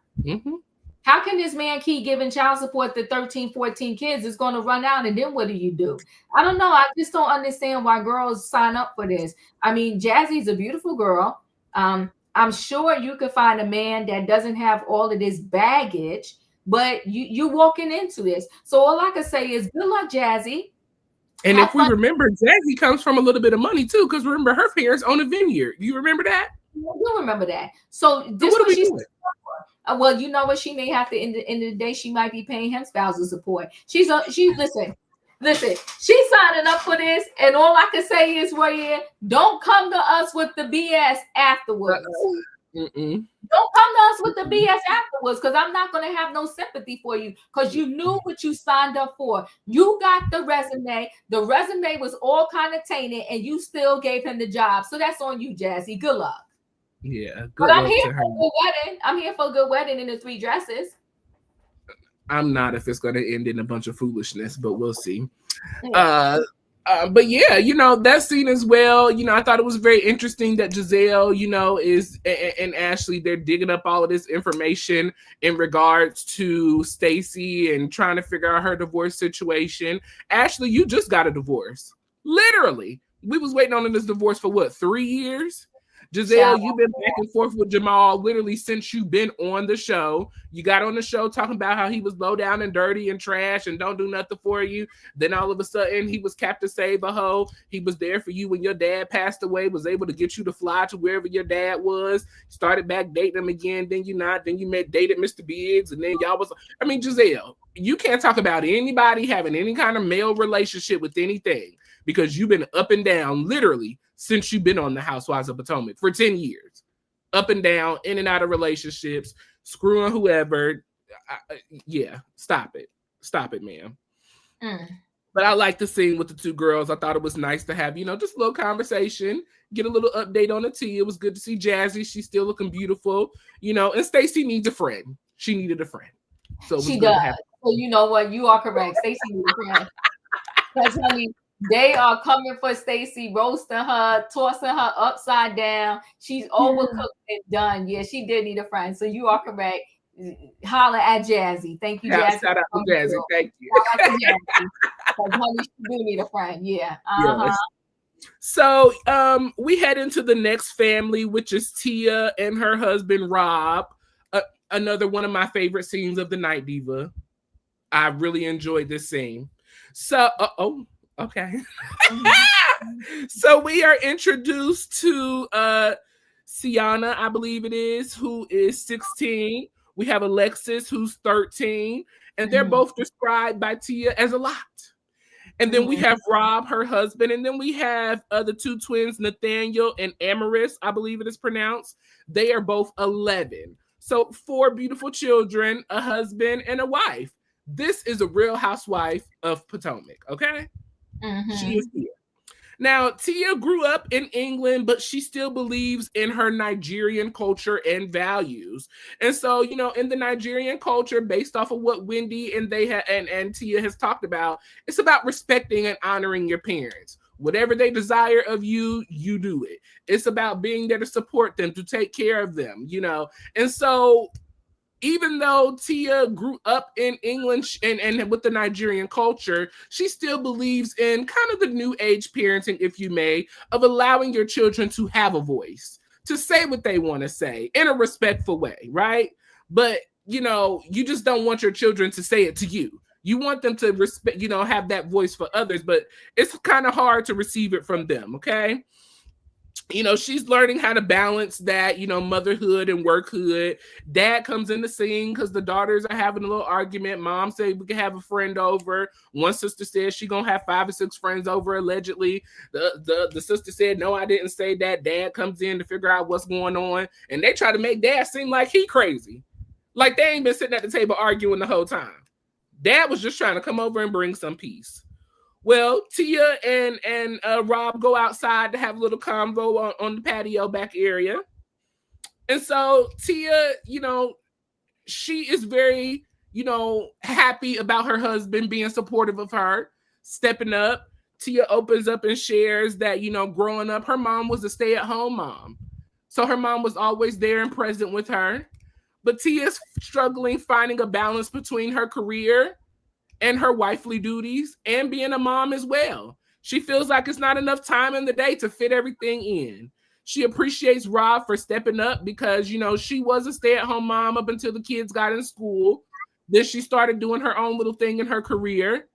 How can this man keep giving child support to 13, 14 kids? It's going to run out, and then what do? I don't know. I just don't understand why girls sign up for this. I mean, Jazzy's a beautiful girl. I'm sure you could find a man that doesn't have all of this baggage, but you're walking into this. So all I can say is good luck, Jazzy. And if we remember, Jazzy comes from a little bit of money, too, because remember, her parents own a vineyard. You remember that? You remember that. So this what are we doing? Well, you know what? She may have to, in the end of the day, she might be paying him spousal support. Listen, she's signing up for this, and all I can say is, Royaire, don't come to us with the BS afterwards. Don't come to us with the BS afterwards, because I'm not going to have no sympathy for you, because you knew what you signed up for. You got the resume. The resume was all kind of tainted, and you still gave him the job. So that's on you, Jazzy. Good luck. Yeah, but I'm here for a good wedding. I'm here for a good wedding in the 3 dresses. I'm not if it's going to end in a bunch of foolishness, but we'll see. But yeah, that scene as well, I thought it was very interesting that Gizelle, is and Ashley, they're digging up all of this information in regards to Stacey and trying to figure out her divorce situation. Ashley, you just got a divorce. Literally. We was waiting on this divorce for what, 3 years? Gizelle, you've been back and forth with Jamal literally since you've been on the show. You got on the show talking about how he was low down and dirty and trash and don't do nothing for you. Then all of a sudden, he was Captain Save a Hoe. He was there for you when your dad passed away, was able to get you to fly to wherever your dad was. Started back dating him again. Then you dated Mr. Biggs. And then y'all was, Gizelle, you can't talk about anybody having any kind of male relationship with anything because you've been up and down literally since you've been on the Housewives of Potomac for 10 years. Up and down, in and out of relationships, screwing whoever. Stop it. Stop it, ma'am. But I like the scene with the two girls. I thought it was nice to have, just a little conversation, get a little update on the tea. It was good to see Jazzy. She's still looking beautiful, and Stacey needs a friend. She needed a friend. So she does. So you know what? You are correct. Stacey needs a friend. Because, honey, they are coming for Stacey, roasting her, tossing her upside down. She's overcooked and done. Yeah, she did need a friend. So you are correct. Holler at Jazzy. Thank you, Jazzy. Shout out to Jazzy. Thank you. Shout out to Jazzy. Honey, she do need a friend. Yeah. Yes. So we head into the next family, which is Tia and her husband, Rob. Another one of my favorite scenes of the night, Diva. I really enjoyed this scene. So, okay. So we are introduced to Keiarna, I believe it is, who is 16. We have Alexis, who's 13. And they're both described by Tia as a lot. And then we have Rob, her husband. And then we have the two twins, Nathaniel and Amaris, I believe it is pronounced. They are both 11. So 4 beautiful children, a husband, and a wife. This is a Real Housewife of Potomac, okay? She is here. Now, Tia grew up in England, but she still believes in her Nigerian culture and values. And so, in the Nigerian culture, based off of what Wendy and and Tia has talked about, it's about respecting and honoring your parents. Whatever they desire of you, you do it. It's about being there to support them, to take care of them, And so, even though Tia grew up in England and with the Nigerian culture, she still believes in kind of the new age parenting, if you may, of allowing your children to have a voice, to say what they want to say in a respectful way, right? But, you just don't want your children to say it to you. You want them to respect, have that voice for others, but it's kind of hard to receive it from them, okay? She's learning how to balance that, motherhood and workhood. Dad comes in the scene because the daughters are having a little argument. Mom said we can have a friend over. One sister said she gonna have 5 or 6 friends over, allegedly. The sister said, no, I didn't say that. Dad comes in to figure out what's going on. And they try to make Dad seem like he crazy. Like they ain't been sitting at the table arguing the whole time. Dad was just trying to come over and bring some peace. Well, Tia and Rob go outside to have a little convo on the patio back area. And so Tia, she is very, happy about her husband being supportive of her, stepping up. Tia opens up and shares that, growing up, her mom was a stay-at-home mom. So her mom was always there and present with her. But Tia's struggling finding a balance between her career and her wifely duties and being a mom as well. She feels like it's not enough time in the day to fit everything in. She appreciates Rob for stepping up because, she was a stay-at-home mom up until the kids got in school. Then she started doing her own little thing in her career.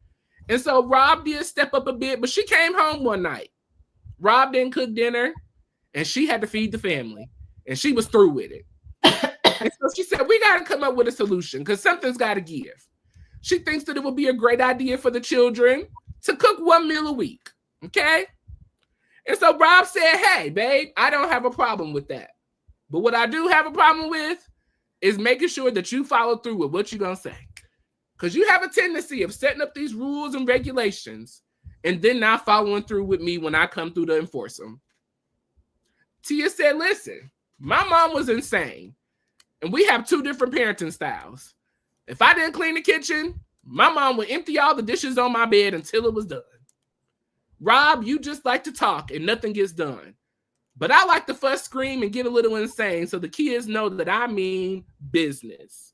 And so Rob did step up a bit, but she came home one night. Rob didn't cook dinner and she had to feed the family and she was through with it. And so she said, we got to come up with a solution because something's got to give. She thinks that it would be a great idea for the children to cook 1 meal a week, okay? And so Rob said, hey, babe, I don't have a problem with that. But what I do have a problem with is making sure that you follow through with what you're going to say. Because you have a tendency of setting up these rules and regulations and then not following through with me when I come through to enforce them. Tia said, listen, my mom was insane. And we have 2 different parenting styles. If I didn't clean the kitchen, my mom would empty all the dishes on my bed until it was done. Rob, you just like to talk and nothing gets done. But I like to fuss, scream, and get a little insane so the kids know that I mean business.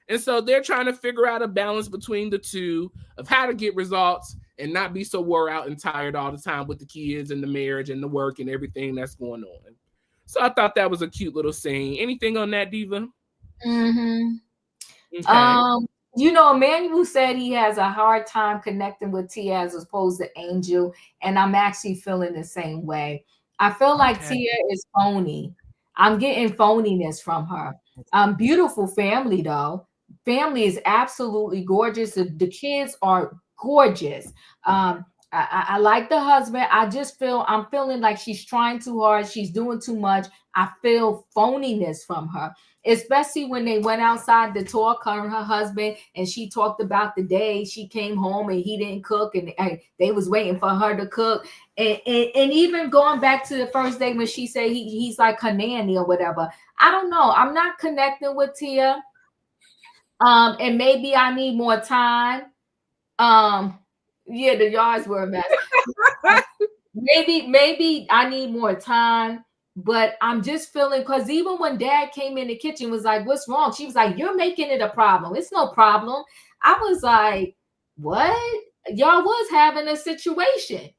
And so they're trying to figure out a balance between the two of how to get results and not be so wore out and tired all the time with the kids and the marriage and the work and everything that's going on. So I thought that was a cute little scene. Anything on that, Diva? Mm-hmm. Okay. You know, Emmanuel said he has a hard time connecting with Tia as opposed to Angel, and I'm actually feeling the same way. I feel like Tia is phony. I'm getting phoniness from her. Beautiful family though. Family is absolutely gorgeous. The kids are gorgeous. I like the husband. I'm feeling like she's trying too hard. She's doing too much. I feel phoniness from her, especially when they went outside to talk, her and her husband, and she talked about the day she came home and he didn't cook, and they was waiting for her to cook. And even going back to the first day when she said he's like her nanny or whatever. I don't know. I'm not connecting with Tia. And maybe I need more time. Yeah, the yards were a mess. Maybe I need more time. But I'm just feeling, because even when Dad came in the kitchen, was like, "What's wrong?" She was like, "You're making it a problem." It's no problem. I was like, "What?" Y'all was having a situation.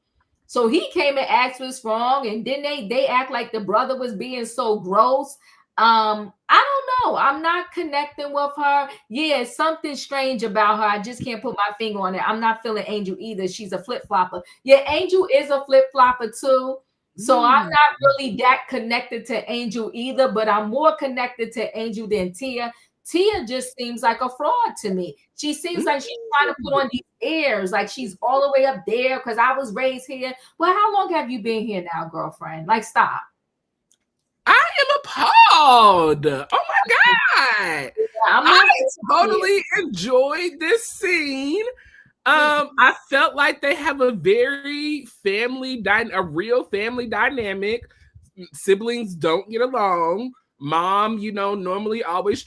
So he came and asked what's wrong, and then they act like the brother was being so gross. I don't know. I'm not connecting with her. Yeah, something strange about her. I just can't put my finger on it. I'm not feeling Angel either. She's a flip-flopper. Yeah, Angel is a flip-flopper too. So I'm not really that connected to Angel either, but I'm more connected to Angel than Tia. Tia just seems like a fraud to me. She seems like she's trying to put on these airs, like she's all the way up there because I was raised here. Well, how long have you been here now, girlfriend? Like, stop. I am appalled. Oh my God. I totally enjoyed this scene. I felt like they have a very a real family dynamic. Siblings don't get along. Mom, normally always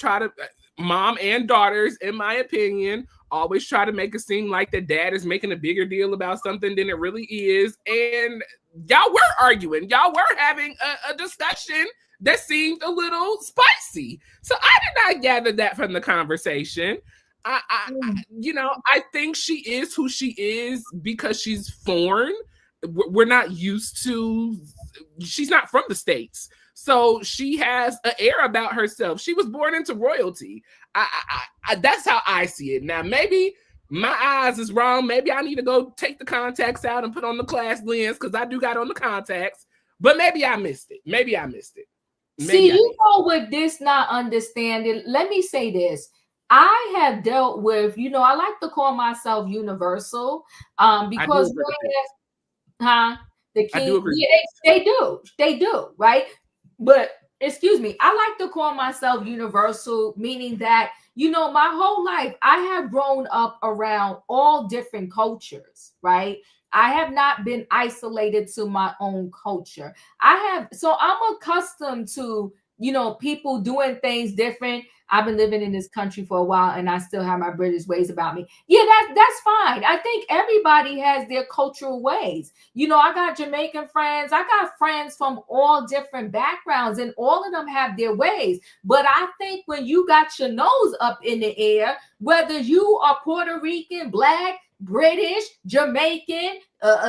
mom and daughters, in my opinion, always try to make it seem like the dad is making a bigger deal about something than it really is. And y'all were arguing. Y'all were having a discussion that seemed a little spicy. So I did not gather that from the conversation. I think she is who she is because she's foreign. We're not used to, she's not from the States. So she has an air about herself. She was born into royalty. That's how I see it. Now, maybe my eyes is wrong. Maybe I need to go take the contacts out and put on the class lens because I do got on the contacts. But maybe I missed it. With this not understanding, let me say this. I have dealt with, I like to call myself universal, because the king, they do, right? But excuse me, I like to call myself universal, meaning that, my whole life I have grown up around all different cultures, right? I have not been isolated to my own culture. So I'm accustomed to, people doing things different. I've been living in this country for a while and I still have my British ways about me. Yeah, that's fine. I think everybody has their cultural ways. I got Jamaican friends. I got friends from all different backgrounds and all of them have their ways. But I think when you got your nose up in the air, whether you are Puerto Rican, Black, British, Jamaican,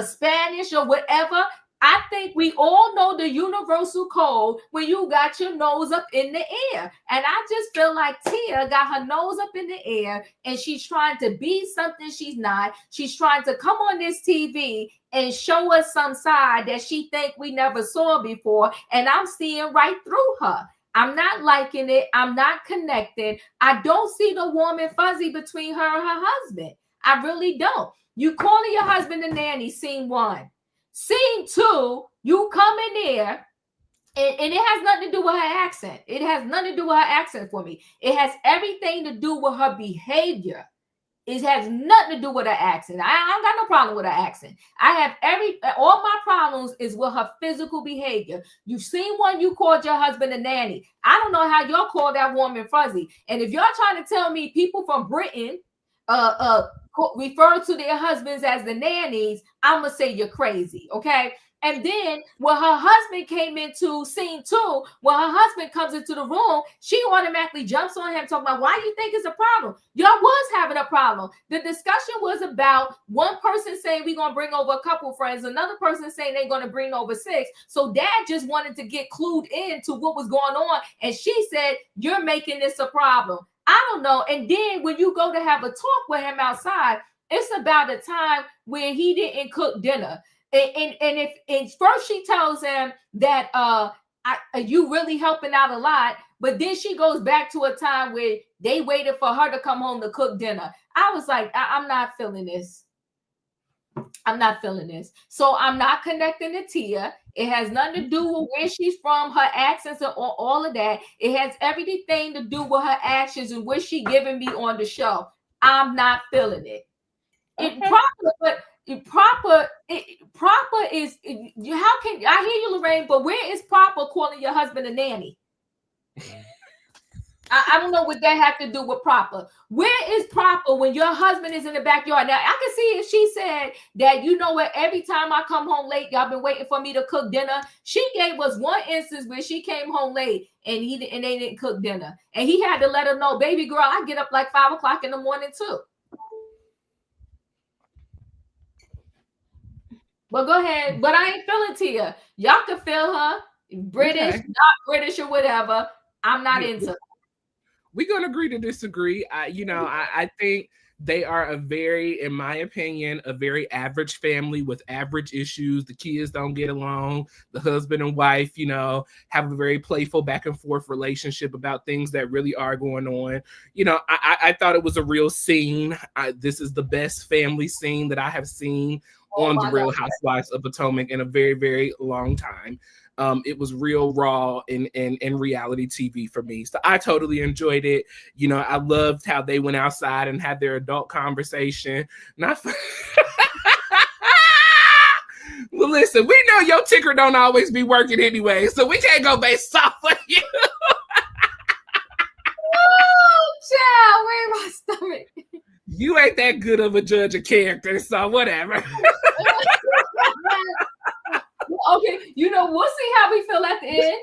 Spanish, or whatever, I think we all know the universal code when you got your nose up in the air. And I just feel like Tia got her nose up in the air and she's trying to be something she's not. She's trying to come on this TV and show us some side that she think we never saw before. And I'm seeing right through her. I'm not liking it. I'm not connecting. I don't see the warm and fuzzy between her and her husband. I really don't. You calling your husband a nanny, scene 1. Scene 2, you come in there, and it has nothing to do with her accent. It has nothing to do with her accent for me. It has everything to do with her behavior. It has nothing to do with her accent. I don't got no problem with her accent. I have all my problems is with her physical behavior. You've seen one, you called your husband a nanny. I don't know how y'all call that warm and fuzzy. And if y'all trying to tell me people from Britain, refer to their husbands as the nannies, I'm gonna say you're crazy, okay? And then when her husband came into scene 2, when her husband comes into the room, she automatically jumps on him talking about, why you think it's a problem? Y'all was having a problem. The discussion was about one person saying we're gonna bring over a couple friends, another person saying they're gonna bring over 6. So dad just wanted to get clued into what was going on, and she said, you're making this a problem. I don't know. And then when you go to have a talk with him outside, it's about a time where he didn't cook dinner. And first she tells him that you really helping out a lot, but then she goes back to a time where they waited for her to come home to cook dinner. I was like, I'm not feeling this. I'm not feeling this. So I'm not connecting to Tia. It has nothing to do with where she's from, her accents, and all of that. It has everything to do with her actions and what she giving me on the show. I'm not feeling it. Proper is, how can I hear you, Lorraine? But where is proper calling your husband a nanny? I don't know what that have to do with proper. Where is proper when your husband is in the backyard? Now, I can see if she said that, you know what, every time I come home late, y'all been waiting for me to cook dinner. She gave us one instance where she came home late and they didn't cook dinner. And he had to let her know, baby girl, I get up like 5 o'clock in the morning too. But go ahead. But I ain't feeling Tia. Y'all can feel her. British, not British or whatever. I'm not into it. We're going to agree to disagree. I think they are in my opinion, a very average family with average issues. The kids don't get along. The husband and wife, have a very playful back and forth relationship about things that really are going on. I thought it was a real scene. This is the best family scene that I have seen on the Real Housewives of Potomac in a very, very long time. It was real raw in reality TV for me. So I totally enjoyed it. I loved how they went outside and had their adult conversation. Well, listen, we know your ticker don't always be working anyway, so we can't go based off of you. Oh, child, where my stomach? You ain't that good of a judge of character, so whatever. Okay, we'll see how we feel at the end.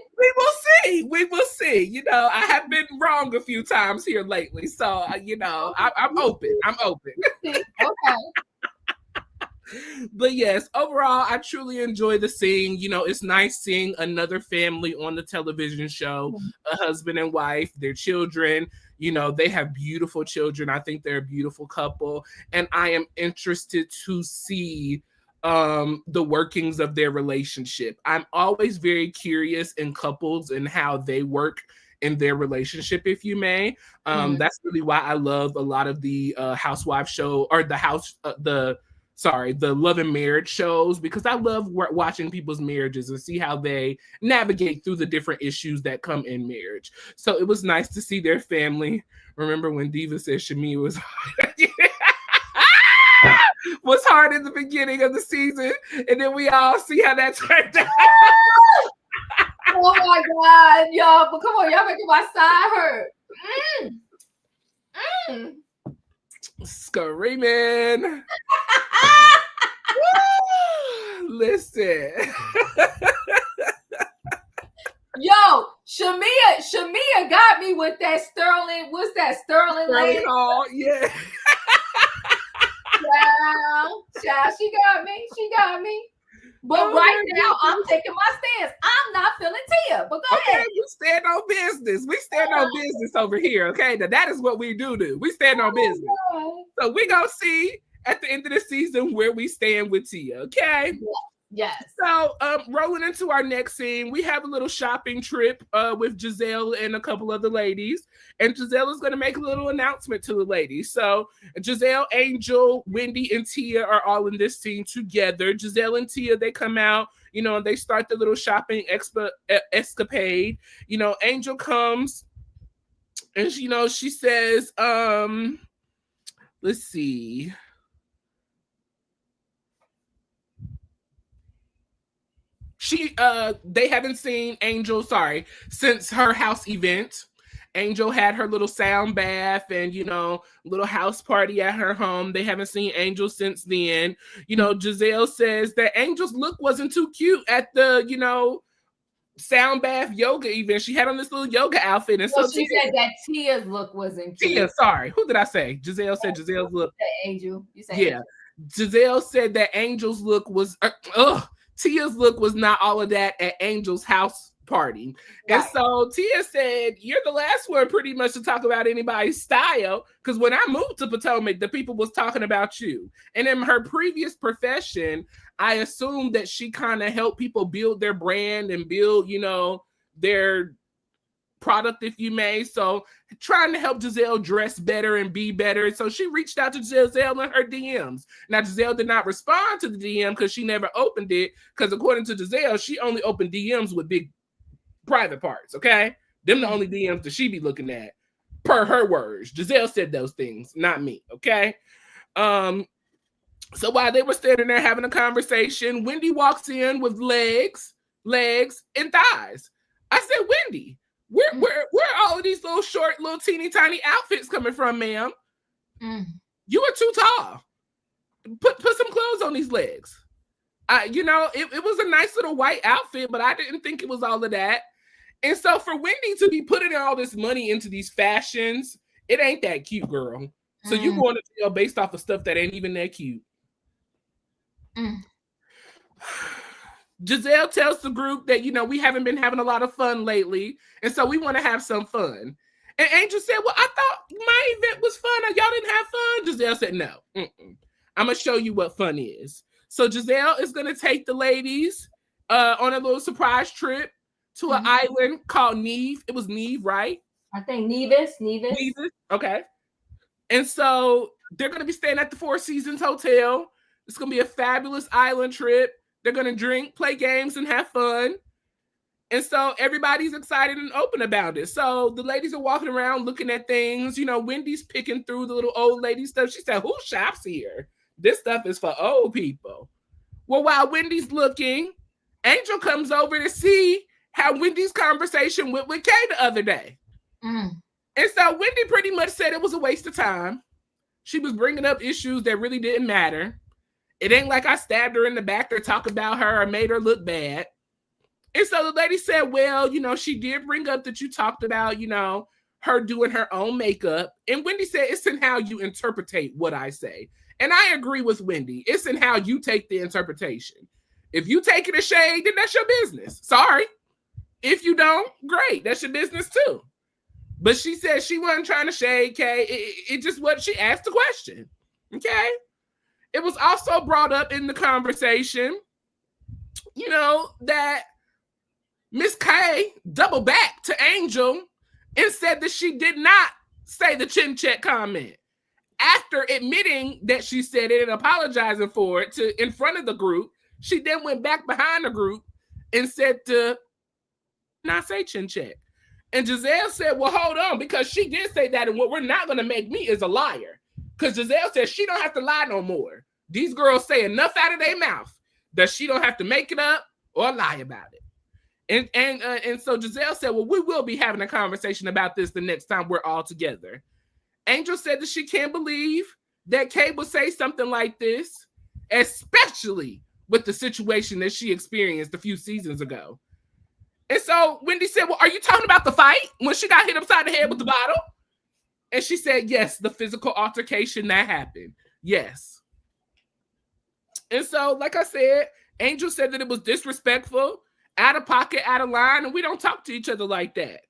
We will see. I have been wrong a few times here lately, so I'm open. Okay. But yes, overall, I truly enjoy the scene. It's nice seeing another family on the television show, a husband and wife, their children. They have beautiful children. I think they're a beautiful couple, and I am interested to see the workings of their relationship. I'm always very curious in couples and how they work in their relationship, if you may. That's really why I love a lot of the housewife show or the Love and Marriage shows, because I love watching people's marriages and see how they navigate through the different issues that come in marriage. So it was nice to see their family. Remember when Diva said Shamia was was hard in the beginning of the season, and then we all see how that turned out. Oh my God, y'all! But come on, y'all making my side hurt. Screaming. Listen. Yo, Shamia got me with that Sterling. What's that, Sterling lady? Yeah. Child, she got me. But right now, I'm taking my stance. I'm not feeling Tia. But go ahead. You stand on business. We stand on business over here. Okay, now that is what we do. We stand on business. So we gonna see at the end of the season where we stand with Tia. Okay. Yes. So rolling into our next scene, we have a little shopping trip with Gizelle and a couple other ladies. And Gizelle is going to make a little announcement to the ladies. So Gizelle, Angel, Wendy, and Tia are all in this scene together. Gizelle and Tia, they come out, and they start the little shopping escapade. Angel comes and, she says, let's see. They haven't seen Angel, since her house event. Angel had her little sound bath and, little house party at her home. They haven't seen Angel since then. Gizelle says that Angel's look wasn't too cute at the, sound bath yoga event. She had on this little yoga outfit. And so she said that Tia's look wasn't cute. Tia, sorry. Who did I say? Giselle said Giselle's look. Angel. You said yeah. Angel. Gizelle said that Angel's look was, Tia's look was not all of that at Angel's house party. Right. And so Tia said, you're the last one pretty much to talk about anybody's style, because when I moved to Potomac, the people was talking about you. And in her previous profession, I assumed that she kind of helped people build their brand and build, their product, if you may. So trying to help Gizelle dress better and be better. So she reached out to Gizelle in her DMs. Now, Gizelle did not respond to the DM because she never opened it, because according to Gizelle, she only opened DMs with big private parts, okay? Them the only DMs that she be looking at, per her words. Gizelle said those things, not me, okay? So while they were standing there having a conversation, Wendy walks in with legs, and thighs. I said, Wendy, where are all of these little short, little teeny tiny outfits coming from, ma'am? You are too tall. Put some clothes on these legs. It was a nice little white outfit, but I didn't think it was all of that. And so for Wendy to be putting all this money into these fashions, it ain't that cute, girl. So you going to jail based off of stuff that ain't even that cute. Gizelle tells the group that, we haven't been having a lot of fun lately, and so we want to have some fun. And Angel said, well, I thought my event was fun. Y'all didn't have fun? Gizelle said, no. I'm going to show you what fun is. So Gizelle is going to take the ladies on a little surprise trip to an island called Neve. It was Neve, right? I think Nevis. Okay. And so they're going to be staying at the Four Seasons Hotel. It's going to be a fabulous island trip. They're going to drink, play games, and have fun. And so everybody's excited and open about it. So the ladies are walking around looking at things. Wendy's picking through the little old lady stuff. She said, who shops here? This stuff is for old people. Well, while Wendy's looking, Angel comes over to see how Wendy's conversation went with Kay the other day. And so Wendy pretty much said it was a waste of time. She was bringing up issues that really didn't matter. It ain't like I stabbed her in the back or talked about her or made her look bad. And so the lady said, well, she did bring up that you talked about, her doing her own makeup. And Wendy said, it's in how you interpretate what I say. And I agree with Wendy. It's in how you take the interpretation. If you take it a shade, then that's your business. Sorry. If you don't, great. That's your business too. But she said she wasn't trying to shade Kay. It just what she asked the question. Okay. It was also brought up in the conversation, that Miss Kay doubled back to Angel and said that she did not say the chin check comment. After admitting that she said it and apologizing for it in front of the group, she then went back behind the group and said to not say chin check. And Gizelle said, well, hold on, because she did say that, and what we're not going to make me is a liar. Because Gizelle said she don't have to lie no more. These girls say enough out of their mouth that she don't have to make it up or lie about it. And so Gizelle said, well, we will be having a conversation about this the next time we're all together. Angel said that she can't believe that Kay would say something like this, especially with the situation that she experienced a few seasons ago. And so Wendy said, well, are you talking about the fight when she got hit upside the head with the bottle? And she said, yes, the physical altercation that happened. Yes. And so, like I said, Angel said that it was disrespectful, out of pocket, out of line, and we don't talk to each other like that.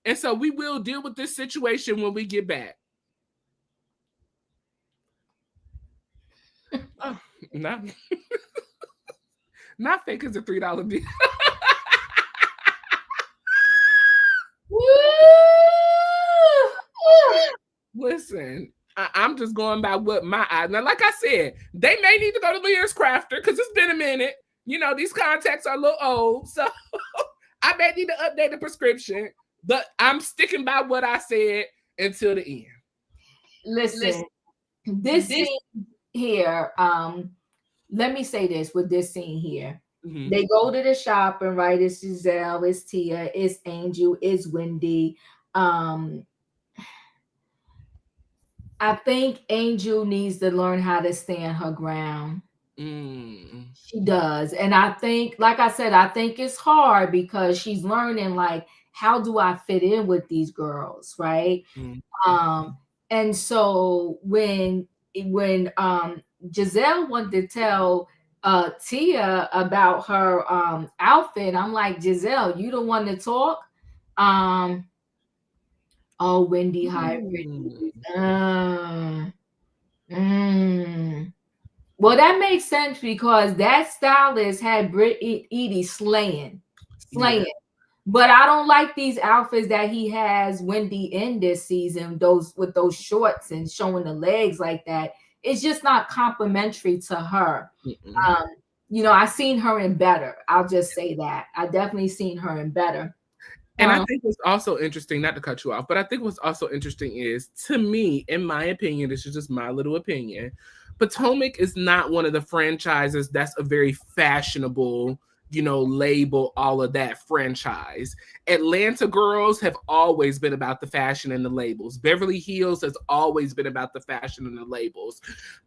And so we will deal with this situation when we get back. Oh, not fake as a $3 bill. Listen, I'm just going by what my eyes. Now, like I said, they may need to go to Lear's Crafter because it's been a minute. These contacts are a little old, so I may need to update the prescription. But I'm sticking by what I said until the end. Listen. This scene here, let me say this with this scene here. Mm-hmm. They go to the shopping, right? It's Gizelle, it's Tia, it's Angel, it's Wendy. um I think Angel needs to learn how to stand her ground. She does. And I think, like I said, I think it's hard because she's learning, like, how do I fit in with these girls, right? Um, and so when Gizelle wanted to tell Tia about her outfit, I'm like, Gizelle, you the one to talk. Um, oh, Wendy hired Brittany. Well, that makes sense because that stylist had Edie slaying. Yeah. But I don't like these outfits that he has Wendy in this season, those with those shorts and showing the legs like that. It's just not complimentary to her. I seen her in better. I'll just say that. I definitely seen her in better. And I think what's also interesting, not to cut you off, but I think what's also interesting is, to me, in my opinion, this is just my little opinion, Potomac is not one of the franchises that's a very fashionable, label, all of that franchise. Atlanta girls have always been about the fashion and the labels. Beverly Hills has always been about the fashion and the labels.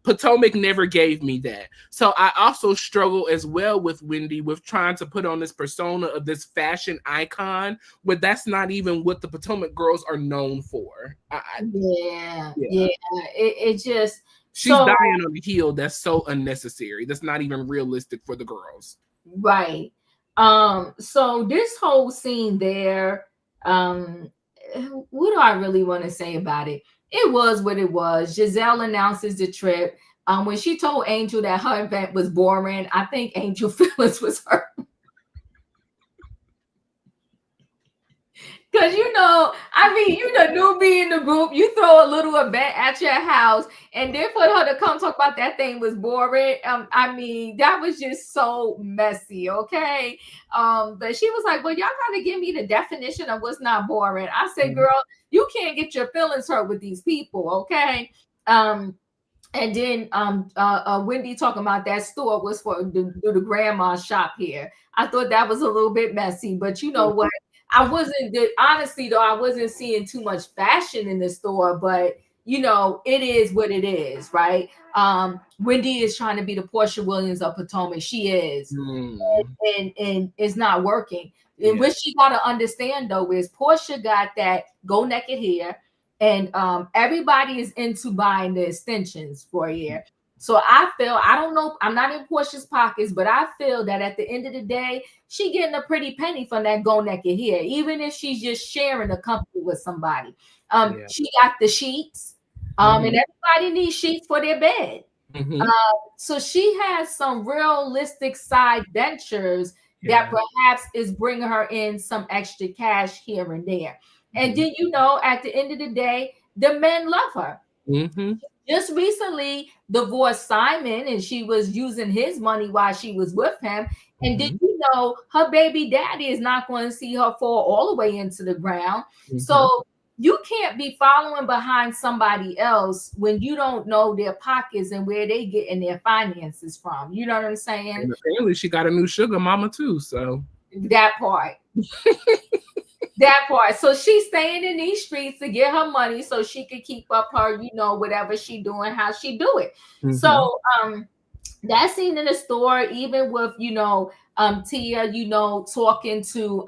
Potomac never gave me that. So I also struggle as well with Wendy with trying to put on this persona of this fashion icon, but that's not even what the Potomac girls are known for. It just, she's dying on a heel that's so unnecessary. That's not even realistic for the girls. Right. So this whole scene there, what do I really want to say about it? It was what it was. Gizelle announces the trip. When she told Angel that her event was boring, I think Angel feelings was hurt. Because, you the newbie in the group, you throw a little event at your house, and then for her to come talk about that thing was boring. That was just so messy, okay? But she was like, well, y'all got to give me the definition of what's not boring. I said, girl, you can't get your feelings hurt with these people, okay? And then Wendy talking about that store was for the grandma shop here. I thought that was a little bit messy, but you know what? Honestly though, I wasn't seeing too much fashion in the store, but it is what it is, right? Wendy is trying to be the Portia Williams of Potomac. She is, and it's not working. And what she got to understand though is Portia got that go naked hair, and everybody is into buying the extensions for a year. So I feel, I don't know, I'm not in Portia's pockets, but I feel that at the end of the day, she getting a pretty penny from that go naked hair, even if she's just sharing a company with somebody. She got the sheets, and everybody needs sheets for their bed. So she has some realistic side ventures that perhaps is bringing her in some extra cash here and there. And then, at the end of the day, the men love her. Just recently divorced Simon, and she was using his money while she was with him. And did you know her baby daddy is not going to see her fall all the way into the ground? So you can't be following behind somebody else when you don't know their pockets and where they getting their finances from. You know what I'm saying? And apparently she got a new sugar mama too. So that part. That part. So she's staying in these streets to get her money so she could keep up her, whatever she doing, how she do it. So that scene in the store, even with, Tia, talking to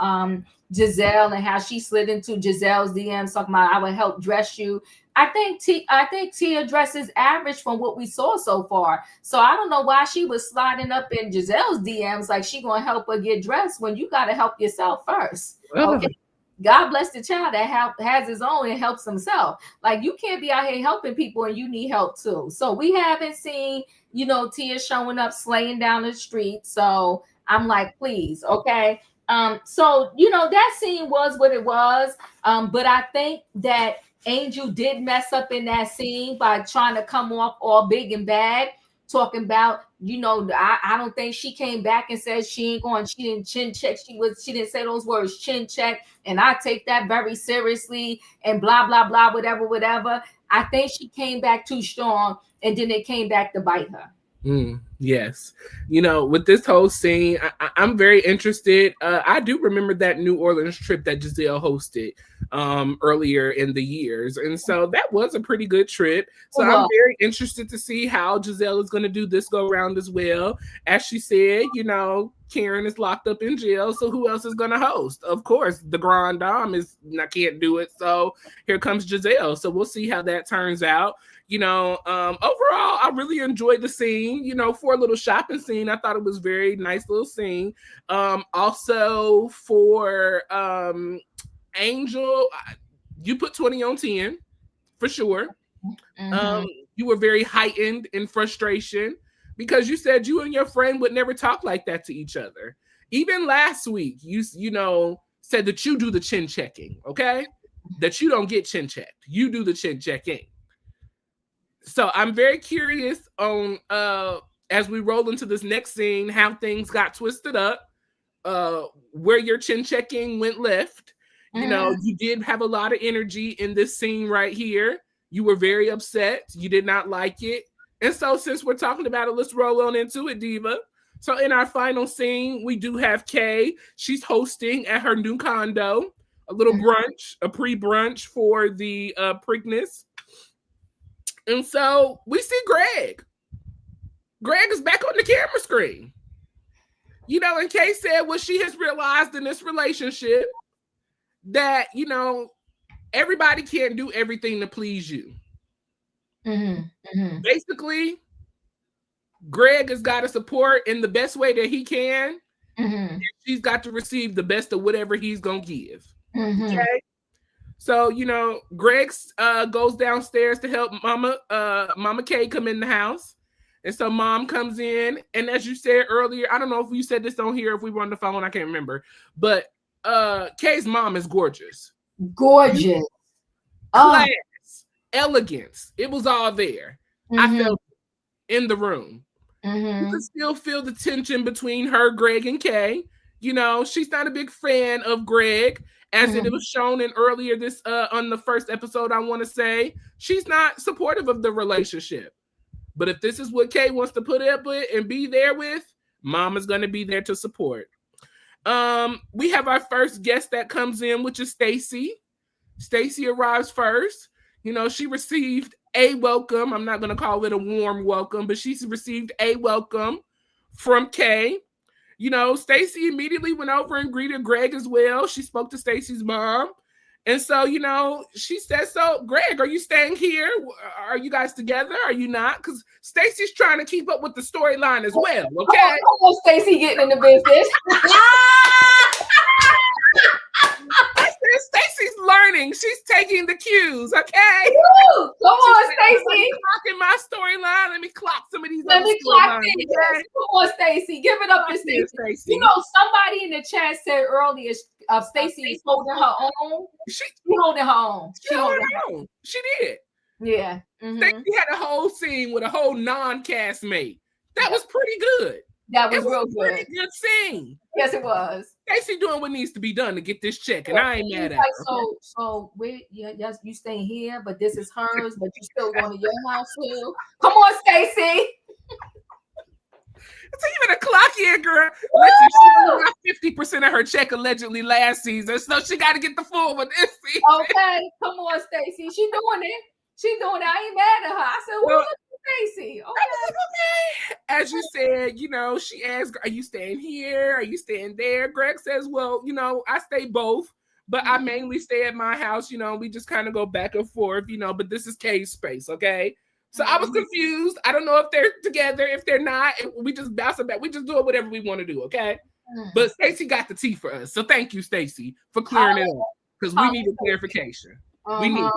Gizelle and how she slid into Gizelle's DMs talking about, I would help dress you. I think Tia dresses average from what we saw so far. So I don't know why she was sliding up in Gizelle's DMs like she gonna help her get dressed when you gotta help yourself first. Okay. God bless the child that has his own and helps himself. Like, you can't be out here helping people and you need help too. So we haven't seen, Tia showing up, slaying down the street. So I'm like, please, okay. So that scene was what it was. But I think that Angel did mess up in that scene by trying to come off all big and bad, talking about, I don't think she came back and said she didn't chin check. She didn't say those words, chin check. And I take that very seriously and blah, blah, blah, whatever. I think she came back too strong and then it came back to bite her. Yes. With this whole scene, I'm very interested. I do remember that New Orleans trip that Gizelle hosted. earlier in the years. And so that was a pretty good trip. So I'm very interested to see how Gizelle is going to do this go round as well. As she said, Karen is locked up in jail. So who else is going to host? Of course, the Grand Dame can't do it. So here comes Gizelle. So we'll see how that turns out. Overall, I really enjoyed the scene, for a little shopping scene. I thought it was very nice little scene. Also for Angel, you put 20 on 10 for sure. You were very heightened in frustration because you said you and your friend would never talk like that to each other. Even last week, you said that you do the chin checking, okay? That you don't get chin checked. You do the chin checking. So I'm very curious on as we roll into this next scene, how things got twisted up, where your chin checking went left. You did have a lot of energy in this scene right here. You were very upset. You did not like it. And so since we're talking about it, let's roll on into it, Diva. So in our final scene, we do have Kay. She's hosting at her new condo, a little brunch, a pre-brunch for the Preakness. And so we see Greg. Greg is back on the camera screen. And Kay said what she has realized in this relationship, that, everybody can't do everything to please you. Basically, Greg has got to support in the best way that he can. She's got to receive the best of whatever he's going to give. Okay? So, Greg goes downstairs to help Mama Kay come in the house. And so Mom comes in. And as you said earlier, I don't know if you said this on here, if we were on the phone, I can't remember. But Kay's mom is gorgeous. Gorgeous. Class, elegance. It was all there. I felt it in the room. You could still feel the tension between her, Greg, and Kay. She's not a big fan of Greg, as it was shown in earlier this on the first episode, I want to say. She's not supportive of the relationship. But if this is what Kay wants to put up with and be there with, Mom is going to be there to support. We have our first guest that comes in, which is Stacey. Stacey arrives first. She received a welcome. I'm not going to call it a warm welcome, but she's received a welcome from Kay. Stacey immediately went over and greeted Greg as well. She spoke to Stacey's mom. And so, she said, so, Greg, are you staying here? Are you guys together? Are you not? Because Stacey's trying to keep up with the storyline as well, okay? Come on, Stacey getting in the business. Stacey's learning. She's taking the cues, okay? Woo! Come on, Stacey. Clocking my storyline. Let me clock some of these. Let me clock these. Okay? Come on, Stacey. Give it up to Stacey. Somebody in the chat said earlier, Stacey is holding her own. She's holding her own. She holding her own. She did. Yeah. Stacey had a whole scene with a whole non-castmate. That was pretty good. That was real good. Pretty good scene. Yes, it was. Stacey doing what needs to be done to get this check, and I ain't mad at her. So yes, you staying here, but this is hers, but you still going to your house too. Come on, Stacey. It's even a clock here, girl. Listen, she only got 50% of her check allegedly last season, so she got to get the full with this season. Okay, come on, Stacey. She doing it. She doing it. I ain't mad at her. I said, well, look at Stacey. Okay. As you said, she asked, are you staying here? Are you staying there? Greg says, well, I stay both, but I mainly stay at my house. We just kind of go back and forth, but this is Kay's space, okay? So I was confused. I don't know if they're together, if they're not. We just bounce it back. We just do whatever we want to do, okay? But Stacey got the tea for us. So thank you, Stacey, for clearing it up, because we need a clarification. We need it.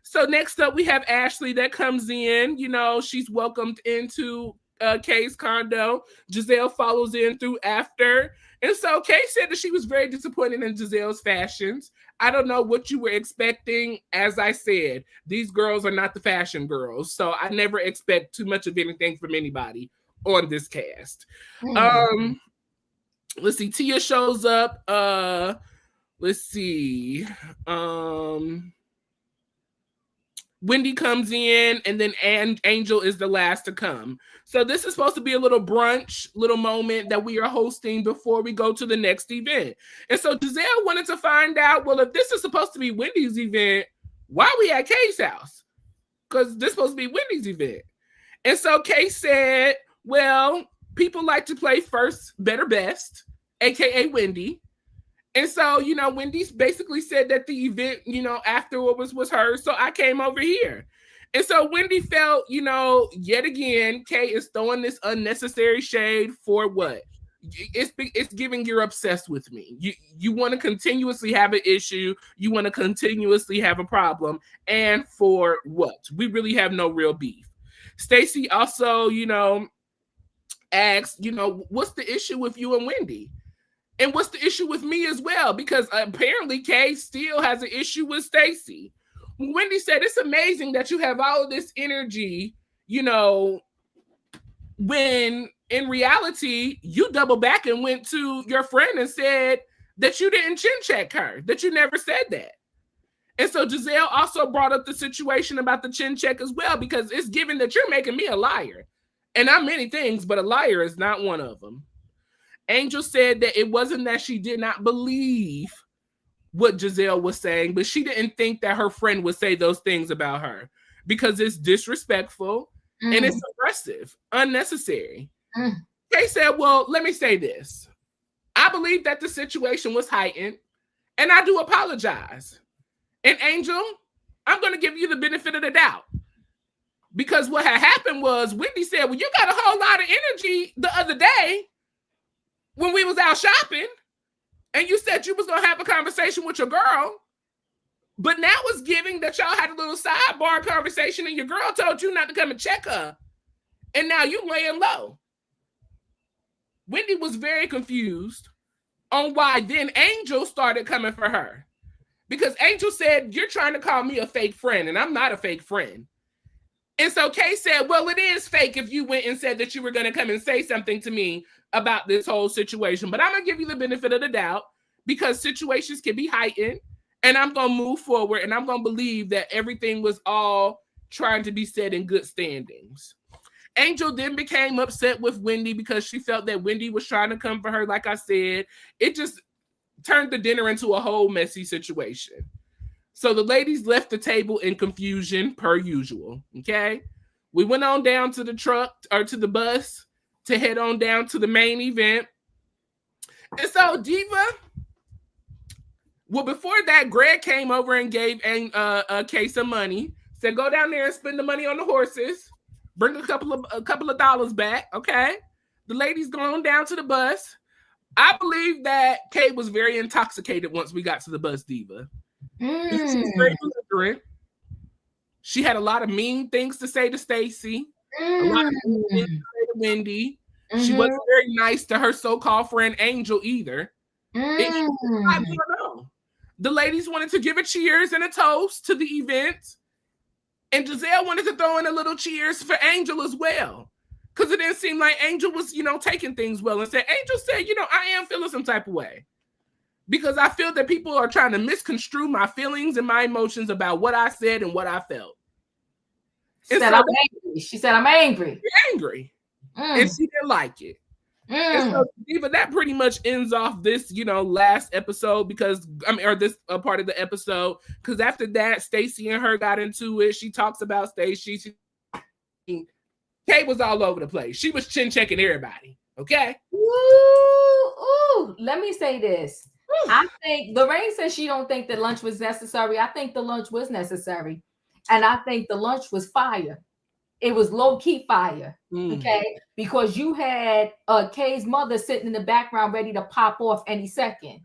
So next up, we have Ashley that comes in. She's welcomed into Kay's condo. Gizelle follows in through after. And so Kay said that she was very disappointed in Gizelle's fashions. I don't know what you were expecting. As I said, these girls are not the fashion girls. So I never expect too much of anything from anybody on this cast. Let's see. Tia shows up. Let's see. Wendy comes in, and then Angel is the last to come. So this is supposed to be a little brunch, little moment that we are hosting before we go to the next event. And so Gizelle wanted to find out, well, if this is supposed to be Wendy's event, why are we at Kay's house? Because this is supposed to be Wendy's event. And so Kay said, well, people like to play first, better, best, aka Wendy. And so, Wendy's basically said that the event, afterwards was hers. So I came over here. And so Wendy felt, yet again, Kay is throwing this unnecessary shade for what? It's giving you're obsessed with me. You want to continuously have an issue. You want to continuously have a problem. And for what? We really have no real beef. Stacey also, asked, what's the issue with you and Wendy? And what's the issue with me as well? Because apparently Kay still has an issue with Stacey. Wendy said, it's amazing that you have all of this energy, when in reality, you double back and went to your friend and said that you didn't chin check her, that you never said that. And so Gizelle also brought up the situation about the chin check as well, because it's given that you're making me a liar. And I'm many things, but a liar is not one of them. Angel said that it wasn't that she did not believe what Gizelle was saying, but she didn't think that her friend would say those things about her because it's disrespectful and it's aggressive, unnecessary. Kay said, well, let me say this. I believe that the situation was heightened, and I do apologize. And Angel, I'm going to give you the benefit of the doubt. Because what had happened was Wendy said, well, you got a whole lot of energy the other day when we was out shopping, and you said you was going to have a conversation with your girl, but now it's giving that y'all had a little sidebar conversation and your girl told you not to come and check her, and now you laying low. Wendy was very confused on why then Angel started coming for her, because Angel said, you're trying to call me a fake friend, and I'm not a fake friend. And so Kay said, well, it is fake if you went and said that you were going to come and say something to me about this whole situation. But I'm going to give you the benefit of the doubt because situations can be heightened, and I'm going to move forward, and I'm going to believe that everything was all trying to be said in good standings. Angel then became upset with Wendy because she felt that Wendy was trying to come for her. Like I said, it just turned the dinner into a whole messy situation. So the ladies left the table in confusion per usual, okay? We went on down to the truck or to the bus to head on down to the main event. And so Diva, well, before that, Greg came over and gave Kay some money. Said, go down there and spend the money on the horses. Bring a couple of dollars back, okay? The ladies going down to the bus. I believe that Kay was very intoxicated once we got to the bus, Diva. She was very belligerent. She had a lot of mean things to say to Stacey, a lot of mean things to say to Wendy. She wasn't very nice to her so-called friend Angel either. I don't know. The ladies wanted to give a cheers and a toast to the event, and Gizelle wanted to throw in a little cheers for Angel as well, because it didn't seem like Angel was, taking things well. And Angel said, I am feeling some type of way, because I feel that people are trying to misconstrue my feelings and my emotions about what I said and what I felt. She said, I'm angry. She said, I'm angry. Angry. And she didn't like it. And so, Diva, that pretty much ends off this, last episode or this part of the episode. Because after that, Stacey and her got into it. She talks about Stacey. Kay was all over the place. She was chin checking everybody. Okay. Ooh. Let me say this. I think Lorraine says she don't think the lunch was necessary. I think the lunch was necessary. And I think the lunch was fire. It was low-key fire. Okay. Because you had Kay's mother sitting in the background ready to pop off any second.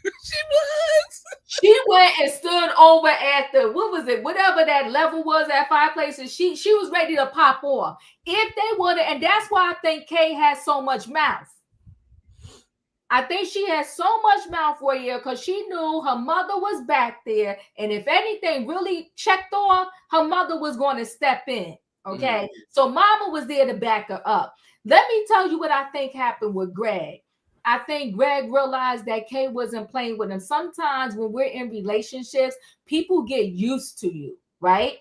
She was. She went and stood over at whatever that level was at fireplaces. She was ready to pop off. If they would have, and that's why I think Kay has so much mouth. I think she has so much mouth for you because she knew her mother was back there. And if anything really checked off, her mother was going to step in. Okay. So mama was there to back her up. Let me tell you what I think happened with Greg. I think Greg realized that Kay wasn't playing with him. Sometimes when we're in relationships, people get used to you, right?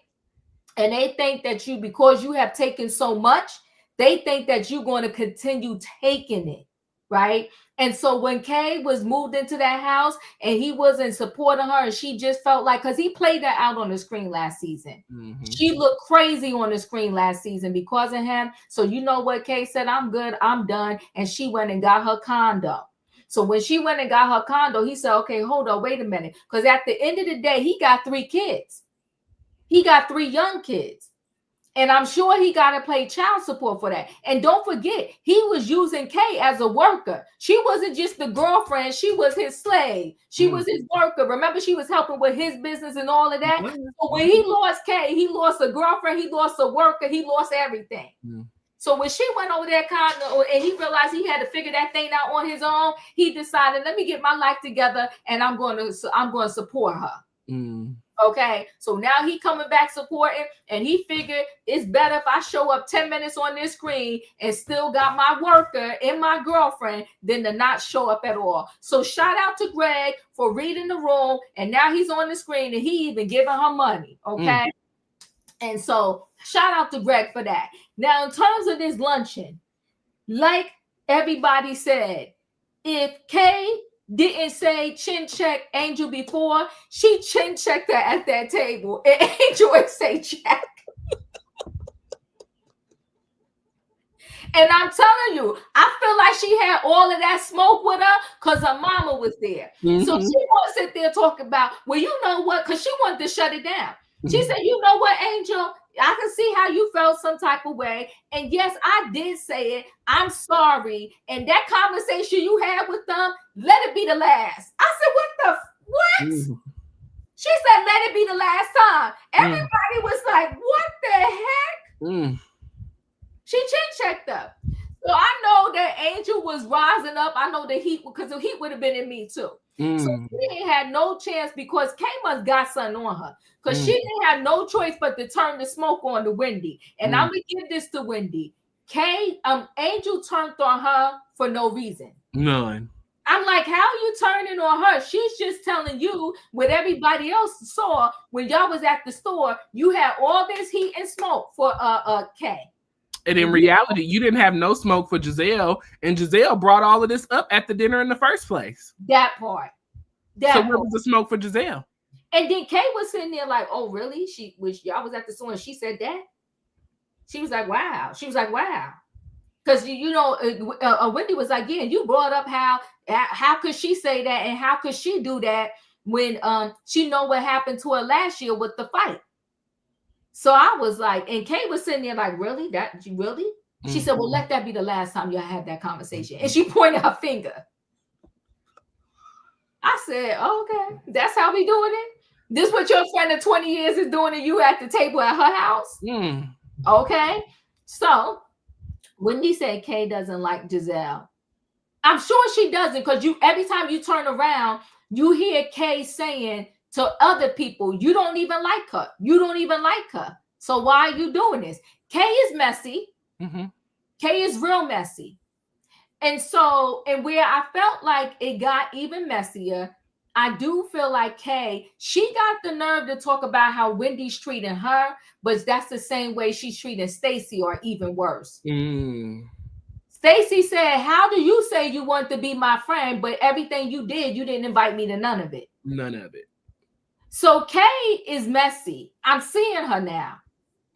And they think that because you have taken so much, they think that you're going to continue taking it, right? And so when Kay was moved into that house and he wasn't supporting her, and she just felt like, because he played that out on the screen last season. She looked crazy on the screen last season because of him. So you know what Kay said? I'm good, I'm done. And she went and got her condo. So when she went and got her condo, he said, okay, hold on, wait a minute. Because at the end of the day, he got 3 kids. He got 3 young kids. And I'm sure he got to pay child support for that. And don't forget, he was using Kay as a worker. She wasn't just the girlfriend. She was his slave. She was his worker. Remember, she was helping with his business and all of that. So when he lost Kay, he lost a girlfriend. He lost a worker. He lost everything. So when she went over there and he realized he had to figure that thing out on his own, he decided, let me get my life together and I'm going to support her. Okay, so now he coming back supporting, and he figured it's better if I show up 10 minutes on this screen and still got my worker and my girlfriend than to not show up at all. So shout out to Greg for reading the room, and now he's on the screen and he even giving her money. Okay, and so shout out to Greg for that. Now, in terms of this luncheon, like everybody said, if Kay didn't say chin check Angel before, she chin checked her at that table, and Angel would say check. And I'm telling you, I feel like she had all of that smoke with her because her mama was there. So she won't sit there talking about, well, you know what? Because she wanted to shut it down. She said, you know what, Angel? I can see how you felt some type of way. And yes, I did say it. I'm sorry. And that conversation you had with them, let it be the last. I said, what? She said, let it be the last time. Everybody was like, what the heck? She chin-checked up. So I know that Angel was rising up. I know the heat, because the heat would have been in me too. So she ain't had no chance because Kay must got something on her. Because she didn't have no choice but to turn the smoke on to Wendy. And I'm going to give this to Wendy. Angel turned on her for no reason. None. I'm like, how are you turning on her? She's just telling you what everybody else saw when y'all was at the store. You had all this heat and smoke for Kay. And in reality, you didn't have no smoke for Gizelle, and Gizelle brought all of this up at the dinner in the first place. That part. So where was the smoke for Gizelle? And then Kay was sitting there like, oh, really? Y'all was at the store and she said that? She was like, wow. She was like, wow. Because, Wendy was like, yeah, you brought up how could she say that and how could she do that when she know what happened to her last year with the fight. So I was like, and Kay was sitting there like, really? Really? She said, well, let that be the last time y'all had that conversation. And she pointed her finger. I said, oh, okay, that's how we doing it? This what your friend of 20 years is doing to you at the table at her house? Okay. So Wendy said Kay doesn't like Gizelle. I'm sure she doesn't, because every time you turn around, you hear Kay saying to other people, you don't even like her. You don't even like her. So why are you doing this? Kay is messy. Kay is real messy. And so, and where I felt like it got even messier, I do feel like Kay, she got the nerve to talk about how Wendy's treating her, but that's the same way she's treating Stacey, or even worse. Stacey said, how do you say you want to be my friend, but everything you did, you didn't invite me to none of it? None of it. So Kay is messy. I'm seeing her now.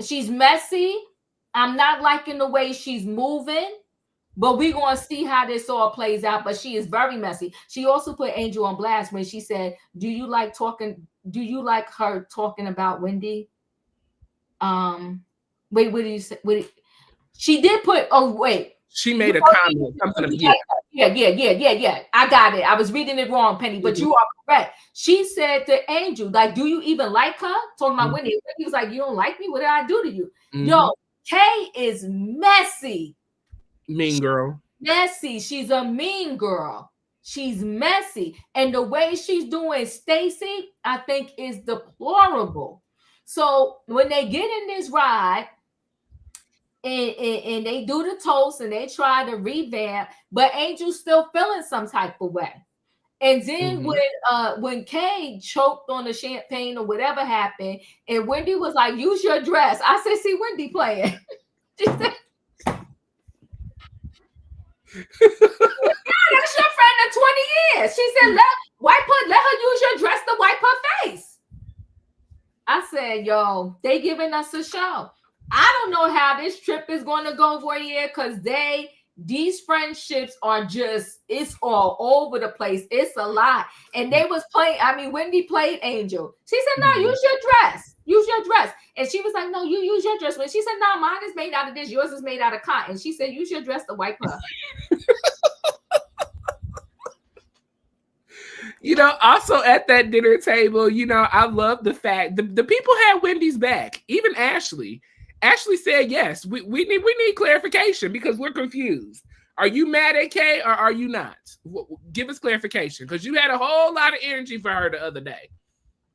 She's messy. I'm not liking the way she's moving, but we're going to see how this all plays out. But she is very messy. She also put Angel on blast when she said, do you like her talking about Wendy? Wait, what did you say? She did put, she made a comment. Yeah. I got it. I was reading it wrong, Penny, but you are correct. She said to Angel, like, do you even like her? Talking about Wendy. He was like, you don't like me? What did I do to you? Yo, Kay is messy. Mean girl. Messy. She's a mean girl. She's messy. And the way she's doing Stacey, I think, is deplorable. So when they get in this ride, and they do the toast and they try to revamp, but Angel's still feeling some type of way. And then when Kay choked on the champagne or whatever happened, and Wendy was like, "Use your dress." I said, "See Wendy playing." She said, "That's your friend of 20 years." She said, let her use your dress to wipe her face." I said, "Yo, they giving us a show." I don't know how this trip is going to go for a year, because these friendships are just, it's all over the place. It's a lot. And they was playing, I mean, Wendy played Angel. She said, "No, use your dress. Use your dress." And she was like, "No, you use your dress." When she said, "No, mine is made out of this. Yours is made out of cotton." She said, "Use your dress to wipe her." Also at that dinner table, I love the fact the people had Wendy's back. Even Ashley. Ashley said, "Yes, we need clarification because we're confused. Are you mad at Kay or are you not? Give us clarification, because you had a whole lot of energy for her the other day,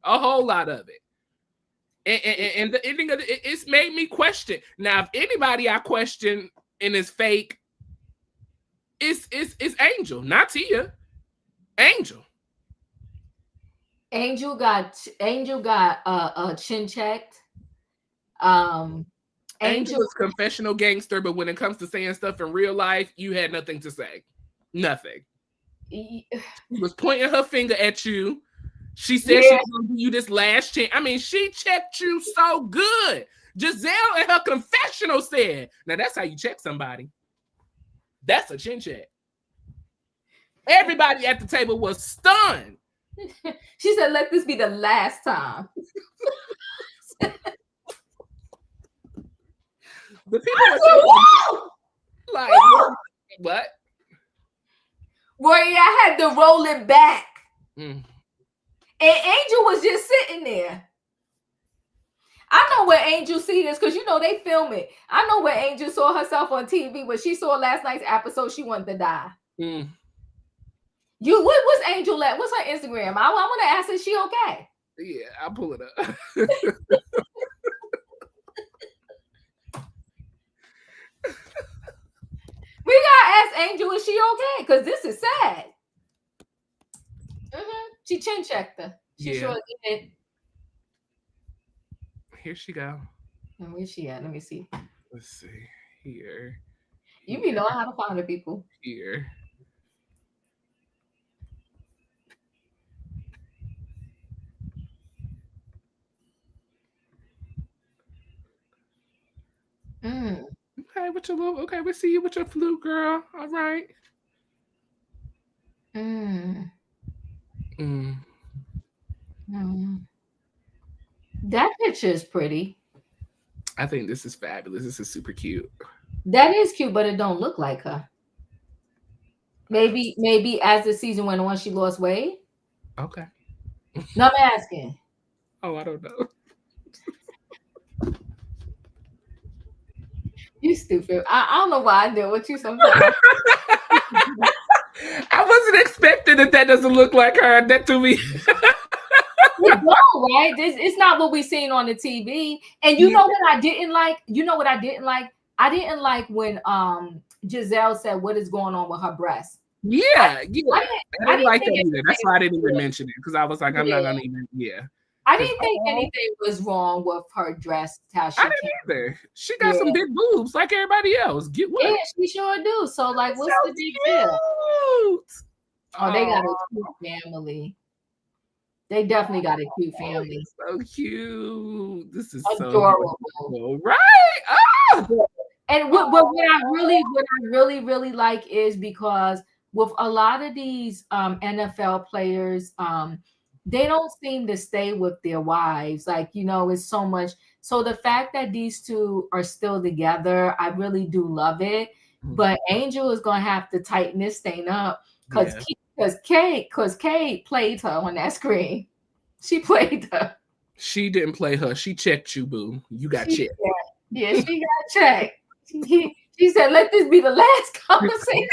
a whole lot of it, and the ending of it's made me question. Now, if anybody I question and is fake, it's Angel, not Tia. Angel. Angel got chin checked. Angel was confessional gangster, but when it comes to saying stuff in real life, you had nothing to say. Nothing. She was pointing her finger at you. She said she was going to give you this last chance. I mean, she checked you so good. Gizelle in her confessional said, now that's how you check somebody. That's a chin check. Everybody at the table was stunned. She said, "Let this be the last time." The people were like, what? Royaire had to roll it back. And Angel was just sitting there. I know where Angel see this, because they film it. I know where Angel saw herself on TV. When she saw last night's episode, she wanted to die. What's Angel at? What's her Instagram? I want to ask her, is she okay? Yeah, I'll pull it up. We gotta ask Angel, is she okay? Because this is sad. She chin checked her. She sure did. Here she go. Where's she at? Let me see. Let's see. Here. You be knowing how to find the people. Here. Okay, we see you with your flute, girl. All right. That picture is pretty. I think this is fabulous. This is super cute. That is cute, but it don't look like her. Maybe as the season went on, she lost weight. Okay. No, I'm asking. Oh, I don't know. You stupid. I don't know why I deal with you sometimes. I wasn't expecting that doesn't look like her. That to me. No, right? It's not what we seen on the TV. And you know what I didn't like? I didn't like when Gizelle said, "What is going on with her breast?" Yeah. I didn't like that either. That's why I didn't even mention it, because I was like, I'm not gonna even. I didn't think anything was wrong with her dress. I didn't either. She got some big boobs like everybody else. Get what? Yeah, she sure do. So, like, what's the big deal? Oh, they got a cute family. They definitely got a cute family. So cute. This is adorable. So right. And what I really like is, because with a lot of these NFL players, they don't seem to stay with their wives. Like, it's so much. So the fact that these two are still together, I really do love it. But Angel is gonna have to tighten this thing up, because Kate played her on that screen. She played her. She didn't play her. She checked you, boo. You got checked. Yeah, she got checked. She said, "Let this be the last conversation."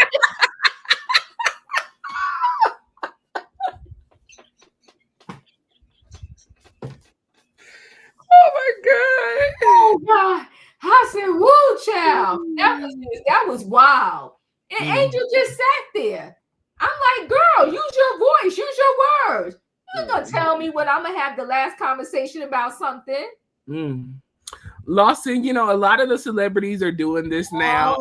Oh God. I said, "Woo, child." That was wild. And Angel just sat there. I'm like, "Girl, Girl, use your voice, use your words. You're not gonna tell me when I'm gonna have the last conversation about something. Lawson, a lot of the celebrities are doing this now.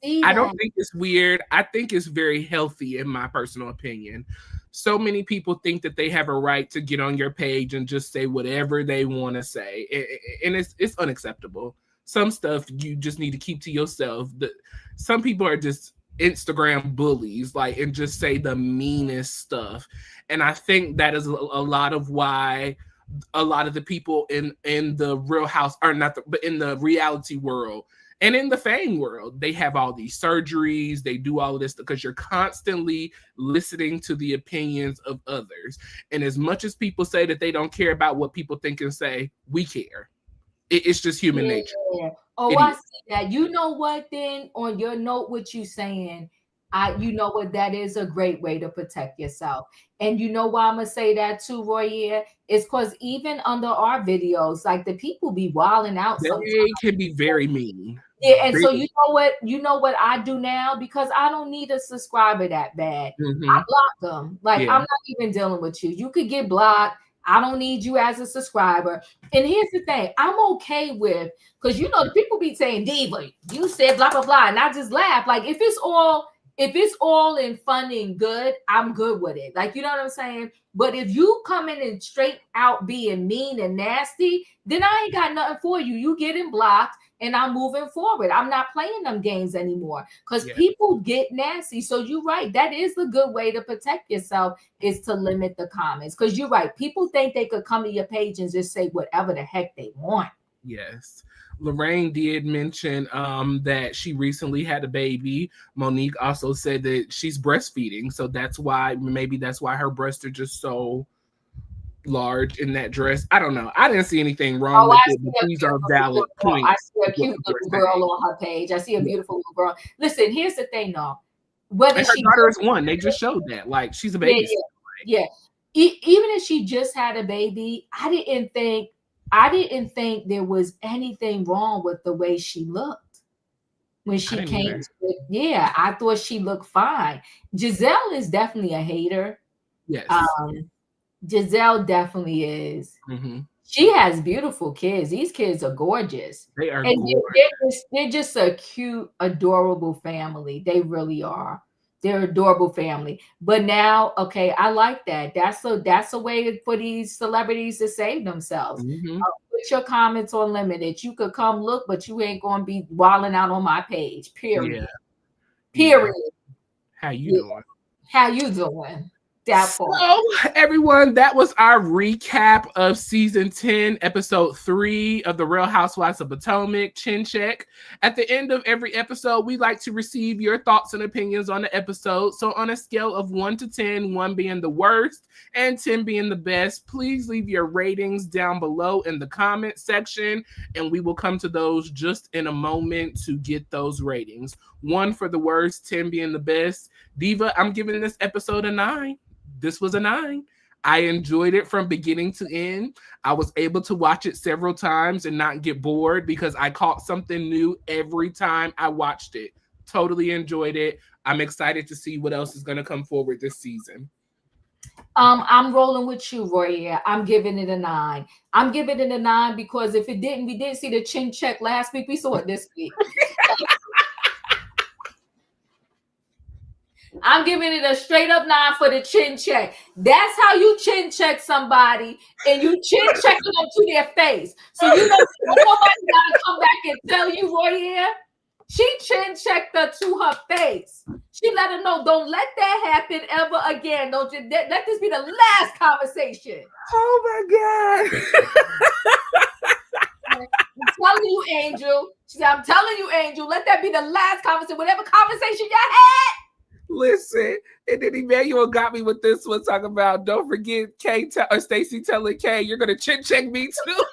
I don't think it's weird. I think it's very healthy, in my personal opinion. So many people think that they have a right to get on your page and just say whatever they want to say, and it's unacceptable. Some stuff you just need to keep to yourself. Some people are just Instagram bullies, and just say the meanest stuff, and I think that is a lot of why a lot of the people in the Real House are not, but in the reality world. And in the fame world, they have all these surgeries. They do all of this because you're constantly listening to the opinions of others. And as much as people say that they don't care about what people think and say, we care. It's just human nature. Oh, I see that. You know what, then, on your note, what you saying, you know what, that is a great way to protect yourself. And you know why I'm going to say that too, Royaire? It's because even under our videos, the people be wilding out sometimes. They can be very mean. Yeah, and so you know what I do now, because I don't need a subscriber that bad. I block them. I'm not even dealing with you. You could get blocked. I don't need you as a subscriber. And here's the thing, I'm okay with, because the people be saying, Diva, you said blah blah blah, and I just laugh. If it's all in fun and good, I'm good with it. You know what I'm saying? But if you come in and straight out being mean and nasty, then I ain't got nothing for you. You getting blocked. And I'm moving forward. I'm not playing them games anymore because people get nasty. So you're right. That is a good way to protect yourself, is to limit the comments. Because you're right. People think they could come to your page and just say whatever the heck they want. Yes. Lorraine did mention that she recently had a baby. Monique also said that she's breastfeeding. So maybe that's why her breasts are just so large in that dress. I don't know. I didn't see anything wrong with it, but these are valid points. I see a cute little girl on her page. I see a beautiful little girl. Listen, here's the thing, though. Whether her daughter is one, they just showed that. She's a baby. Yeah. Even if she just had a baby, I didn't think there was anything wrong with the way she looked when she came to it. Yeah, I thought she looked fine. Gizelle is definitely a hater. Yes. Gizelle definitely is. She has beautiful kids. These kids are gorgeous. They are gorgeous. They're just a cute, adorable family. They really are. They're an adorable family. But now, okay, I like that. That's a way for these celebrities to save themselves. Put your comments on limited. You could come look, but you ain't going to be wilding out on my page. Period. Period. How you doing? How you doing? So, everyone, that was our recap of season 10, episode 3 of the Real Housewives of Potomac, Chin Check. At the end of every episode, we like to receive your thoughts and opinions on the episode. So on a scale of 1 to 10, 1 being the worst and 10 being the best, please leave your ratings down below in the comment section, and we will come to those just in a moment to get those ratings. 1 for the worst, 10 being the best. Diva, I'm giving this episode a 9. This was a 9. I enjoyed it from beginning to end. I was able to watch it several times and not get bored because I caught something new every time I watched it. Totally enjoyed it. I'm excited to see what else is going to come forward this season. I'm rolling with you, Royaire. I'm giving it a 9. I'm giving it a 9 because we didn't see the chin check last week. We saw it this week. I'm giving it a straight up 9 for the chin check. That's how you chin check somebody, and you chin check them to their face. So nobody gotta come back and tell you, Royaire. She chin checked her to her face. She let her know, don't let that happen ever again. Don't you let this be the last conversation. Oh my God. I'm telling you, Angel. She said, I'm telling you, Angel, let that be the last conversation. Whatever conversation you had. Listen, and then Emmanuel got me with this one, talking about don't forget Stacey telling Kay, you're gonna chin check me too.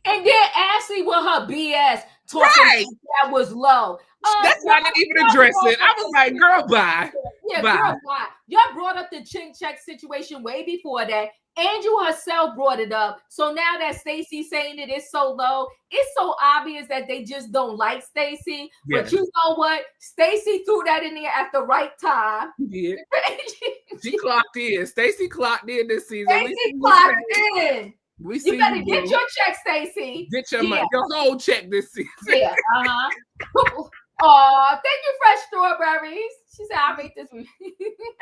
And then Ashley with her BS talking that was low. That's why I didn't even address it. I was like, girl, bye. Yeah, bye. Girl, bye. Y'all brought up the chin check situation way before that. Andrew herself brought it up. So now that Stacey's saying it is so low, it's so obvious that they just don't like Stacey. Yes. But you know what? Stacey threw that in there at the right time. Yeah. She clocked in. Stacey clocked in this season. Stacey clocked in. You better get your check, Stacey. Get your money. Your whole check this season. Yeah. Oh, thank you, Fresh Strawberries. She said, I'll make this one.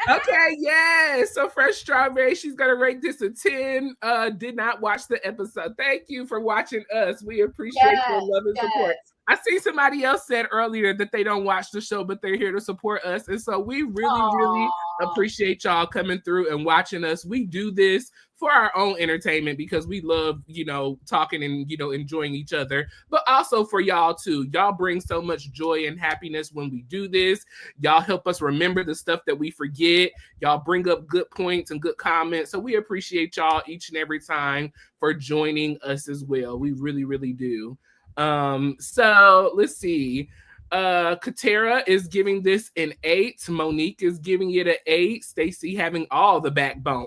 Okay, yes. So Fresh Strawberry, she's gonna rate this a 10. Did not watch the episode. Thank you for watching us. We appreciate your love and support. I see somebody else said earlier that they don't watch the show, but they're here to support us. And so we really appreciate y'all coming through and watching us. We do this for our own entertainment because we love, talking and, enjoying each other, but also for y'all too. Y'all bring so much joy and happiness when we do this. Y'all help us remember the stuff that we forget. Y'all bring up good points and good comments. So we appreciate y'all each and every time for joining us as well. We really, really do. So let's see. Katera is giving this an 8. Monique is giving it an 8. Stacey having all the backbone,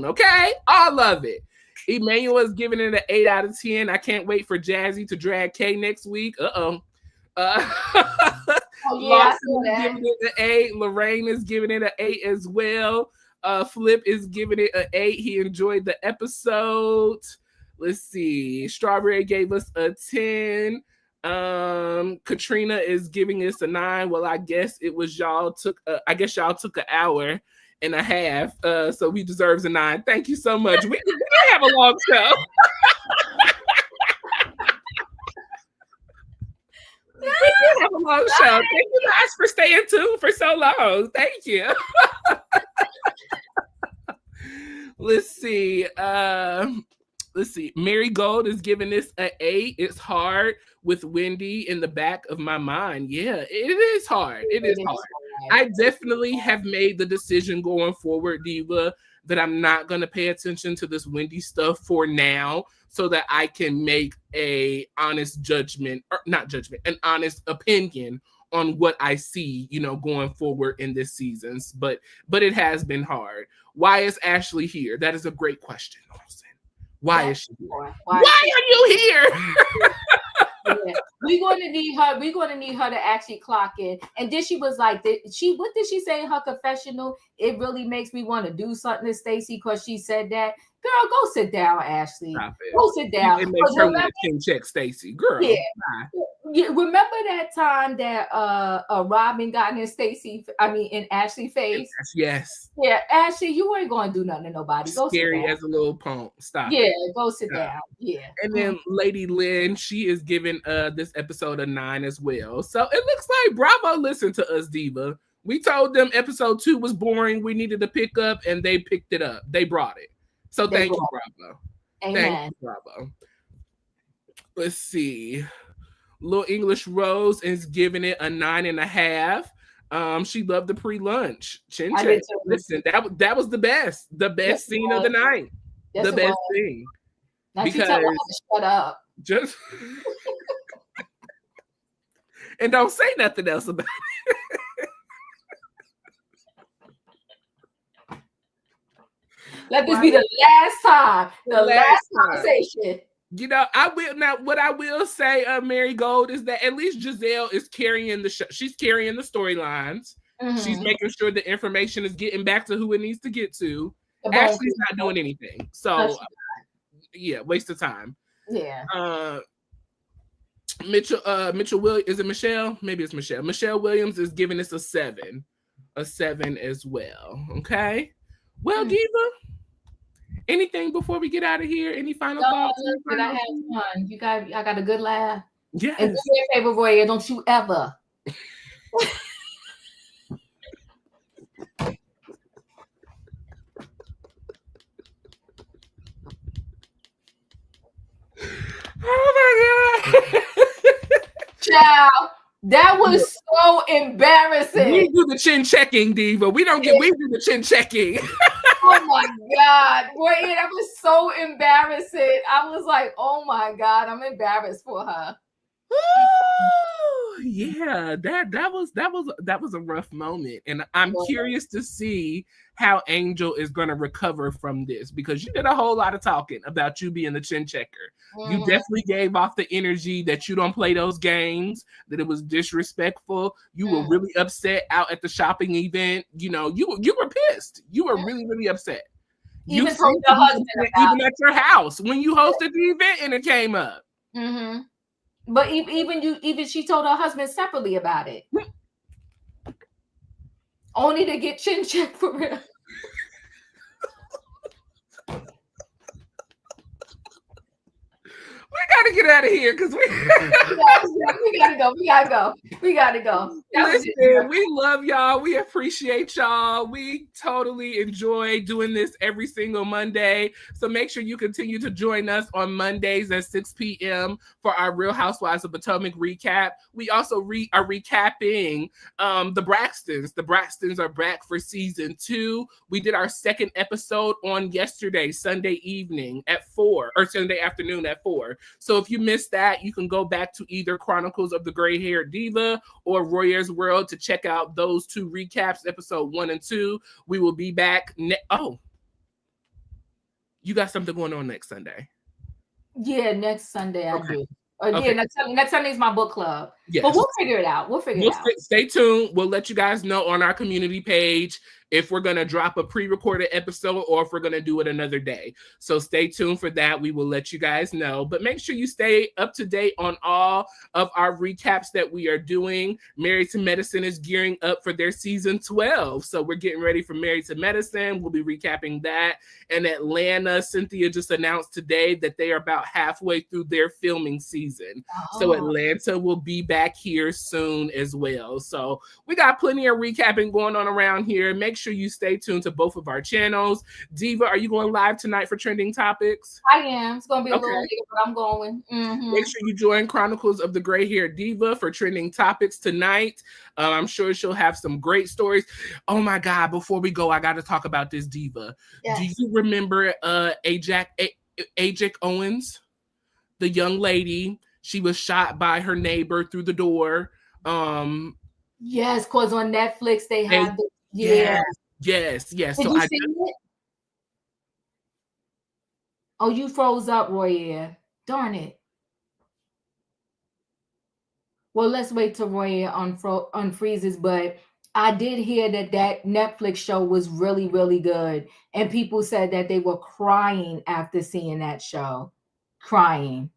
okay? All of it. Emmanuel is giving it an 8 out of 10. I can't wait for Jazzy to drag Kay next week. Lawson is giving it an 8. Lorraine is giving it an 8 as well. Flip is giving it an 8. He enjoyed the episode. Let's see. Strawberry gave us a 10. Katrina is giving us a 9. Well, I guess y'all took an hour and a half. So we deserves a 9. Thank you so much. We have a long show. We have a long show. Thank you guys for staying tuned for so long. Thank you. Let's see. Mary Gold is giving this an 8. It's hard with Wendy in the back of my mind. Yeah, it is hard. It is hard. I definitely have made the decision going forward, Diva, that I'm not going to pay attention to this Wendy stuff for now so that I can make an honest an honest opinion on what I see, going forward in this season. But it has been hard. Why is Ashley here? That is a great question, Austin. Why is she here? Why are you here? Yeah. We're going to need her to actually clock in. And then she was like, what did she say in her confessional? It really makes me want to do something to Stacey because she said that. Girl, go sit down, Ashley. Go sit down. It makes her want to check Stacey. Girl. Yeah. Remember that time that Robin got in Ashley face? Yes. Yeah, Ashley, you ain't going to do nothing to nobody. Go scary as a little punk. Stop. Yeah, go sit down. Yeah. And then Lady Lynn, she is giving this episode a 9 as well. So it looks like Bravo listened to us, Diva. We told them episode 2 was boring. We needed to pick up, and they picked it up. They brought it. So thank you, Bravo. Amen. Thank you, Bravo. Let's see. Little English Rose is giving it a 9.5. She loved the pre-lunch. Chin check. Listen, that was the best scene of the night. Yes, the best scene. Now because tell her to shut up. Just and don't say nothing else about it. Let this be the last time. The last conversation. What I will say, Mary Gold, is that at least Gizelle is carrying the show. She's carrying the storylines. Mm-hmm. She's making sure the information is getting back to who it needs to get to. Ashley's not doing anything. So, waste of time. Yeah. Mitchell Williams, is it Michelle? Maybe it's Michelle. Michelle Williams is giving us a 7 as well. Okay. Well, Diva, anything before we get out of here? Any final thoughts? I have fun. I got a good laugh. Yeah. And do me a favor, Royaire, don't you ever. Oh my God. Child, that was so embarrassing. We do the chin checking, Diva. We do the chin checking. Oh my God. Boy, that was so embarrassing. I was like, oh my God, I'm embarrassed for her. Yeah, that was a rough moment, and I'm curious to see how Angel is going to recover from this, because you did a whole lot of talking about you being the chin checker. You definitely gave off the energy that you don't play those games, that it was disrespectful. You were really upset out at the shopping event. You know, you were pissed. You were really, really upset. You Even seemed told to your be husband upset about even at your house when you hosted the event and it came up. it. But even she told her husband separately about it, only to get chin checked for real. We gotta get out of here because we gotta go. We gotta go. Listen, we love y'all. We appreciate y'all. We totally enjoy doing this every single Monday. So make sure you continue to join us on Mondays at 6 p.m. for our Real Housewives of Potomac recap. We also are recapping the Braxtons. The Braxtons are back for season 2. We did our second episode on yesterday, Sunday evening at 4, or Sunday afternoon at 4. So if you missed that, you can go back to either Chronicles of the Gray-Haired Diva or Royaire's World to check out those 2 recaps, episode 1 and 2. We will be back. You got something going on next Sunday? Yeah, next Sunday I do. Okay. Next Sunday is my book club. Yes. But we'll figure it out. Stay tuned. We'll let you guys know on our community page if we're going to drop a pre-recorded episode or if we're going to do it another day. So stay tuned for that. We will let you guys know. But make sure you stay up to date on all of our recaps that we are doing. Married to Medicine is gearing up for their season 12. So we're getting ready for Married to Medicine. We'll be recapping that. And Atlanta, Cynthia just announced today that they are about halfway through their filming season. So Atlanta will be back here soon as well. So we got plenty of recapping going on around here. Make sure you stay tuned to both of our channels. Diva, are you going live tonight for Trending Topics? I am. It's going to be a little later, but I'm going. Make sure you join Chronicles of the Gray-Haired Diva for Trending Topics tonight. I'm sure she'll have some great stories. Oh my God, before we go, I got to talk about this Diva. Yes. Do you remember Ajak Owens? The young lady, she was shot by her neighbor through the door. Yes, because on Netflix they have Yes. Did So you see it? Oh, you froze up, Royaire. Darn it. Well, let's wait till Royaire unfreezes, but I did hear that Netflix show was really, really good. And people said that they were crying after seeing that show. Crying.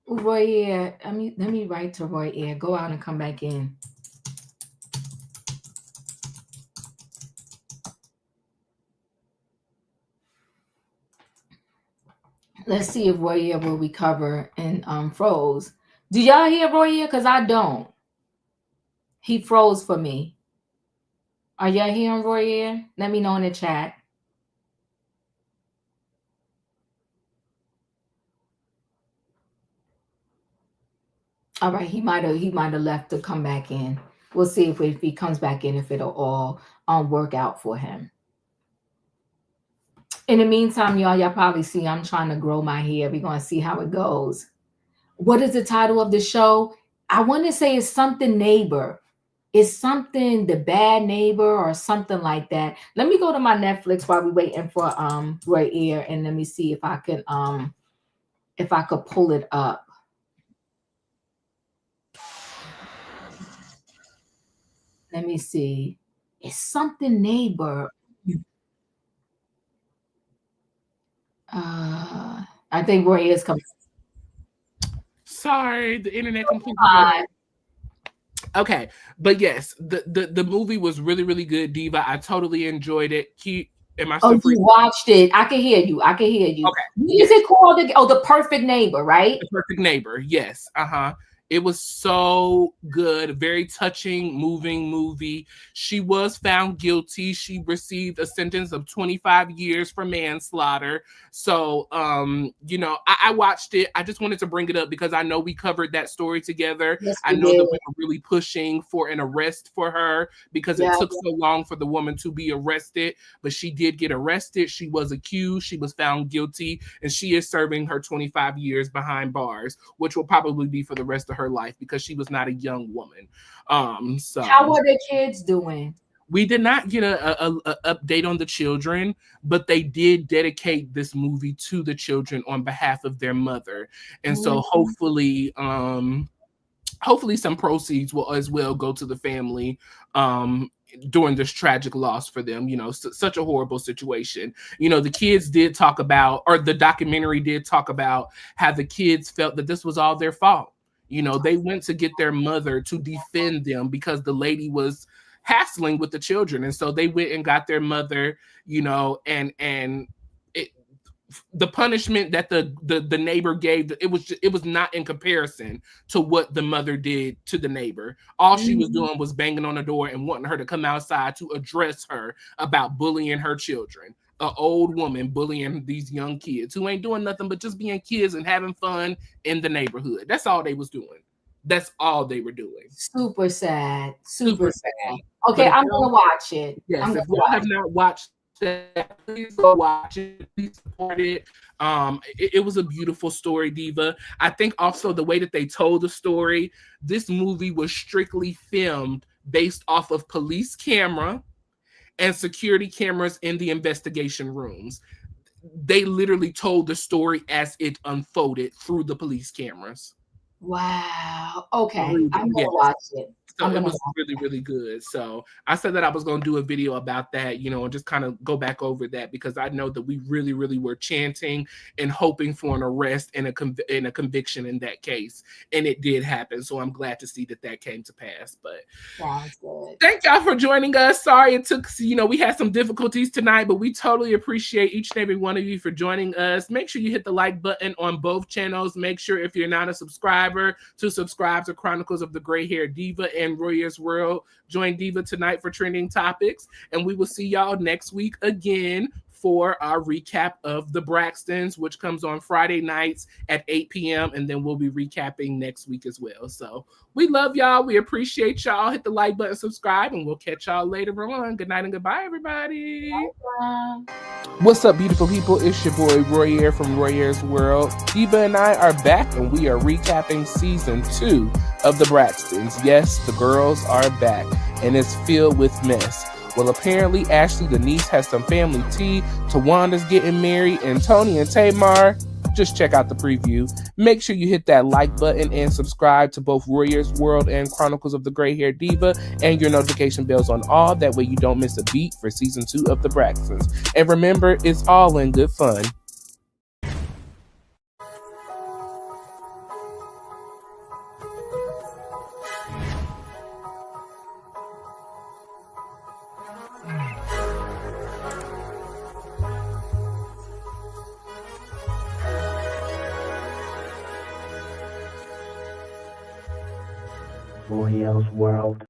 Royaire, let me write to Royaire. Go out and come back in. Let's see if Royaire will recover and froze. Do y'all hear Royaire? Because I don't. He froze for me. Are y'all hearing Royaire? Let me know in the chat. All right, he might have left to come back in. We'll see if he comes back in, if it'll all work out for him. In the meantime, y'all probably see I'm trying to grow my hair. We're going to see how it goes. What is the title of the show? I want to say it's something neighbor. It's something The Bad Neighbor or something like that. Let me go to my Netflix while we're waiting for Royaire, and let me see if I could pull it up. Let me see. It's something neighbor. I think Royaire is coming. Sorry, the internet completely. Okay, but yes, the movie was really, really good, Diva. I totally enjoyed it. Am I still free? You watched it. I can hear you. Okay. What is it called? The Perfect Neighbor, right? The Perfect Neighbor. Yes. It was so good. Very touching, moving movie. She was found guilty. She received a sentence of 25 years for manslaughter. So, I watched it. I just wanted to bring it up because I know we covered that story together. Yes, I know that we were really pushing for an arrest for her because it took so long for the woman to be arrested. But she did get arrested. She was accused. She was found guilty. And she is serving her 25 years behind bars, which will probably be for the rest of her her life because she was not a young woman. So how are the kids doing? we did not get a update on the children, but they did dedicate this movie to the children on behalf of their mother. And so hopefully some proceeds will as well go to the family during this tragic loss for them. Such a horrible situation. The kids did talk about, or the documentary did talk about, how the kids felt that this was all their fault. They went to get their mother to defend them because the lady was hassling with the children, and so they went and got their mother, and the punishment that the neighbor gave, it was not in comparison to what the mother did to the neighbor. All she was doing was banging on the door and wanting her to come outside to address her about bullying her children. An old woman bullying these young kids who ain't doing nothing but just being kids and having fun in the neighborhood. That's all they was doing. That's all they were doing. Super sad. Super sad. Okay, I'm gonna watch it. Yes, if y'all have not watched that, please go watch it. Please support it. It was a beautiful story, Diva. I think also the way that they told the story, this movie was strictly filmed based off of police camera and security cameras in the investigation rooms. They literally told the story as it unfolded through the police cameras. Wow. Okay. I'm gonna watch it. So it was really, really good. So I said that I was going to do a video about that, and just kind of go back over that, because I know that we really, really were chanting and hoping for an arrest and a conviction in that case. And it did happen. So I'm glad to see that came to pass. But thank y'all for joining us. Sorry it took, we had some difficulties tonight, but we totally appreciate each and every one of you for joining us. Make sure you hit the like button on both channels. Make sure, if you're not a subscriber, to subscribe to Chronicles of the Gray Hair Diva and Royaire's World. Join Diva tonight for trending topics, and we will see y'all next week again for our recap of the Braxtons, which comes on Friday nights at 8 p.m. and then we'll be recapping next week as well. So we love y'all. We appreciate y'all. Hit the like button, subscribe, and we'll catch y'all later on. Good night and goodbye, everybody. Bye. What's up, beautiful people? It's your boy Royaire from Royaire's World. Diva and I are back, and we are recapping season 2 of the Braxtons. Yes, the girls are back, and it's filled with mess. Well, apparently Ashley Denise has some family tea, Tawanda's getting married, and Tony and Tamar. Just check out the preview. Make sure you hit that like button and subscribe to both Royaire's World and Chronicles of the Gray Hair Diva, and your notification bells on all. That way you don't miss a beat for season 2 of the Braxtons. And remember, it's all in good fun. Royale's World.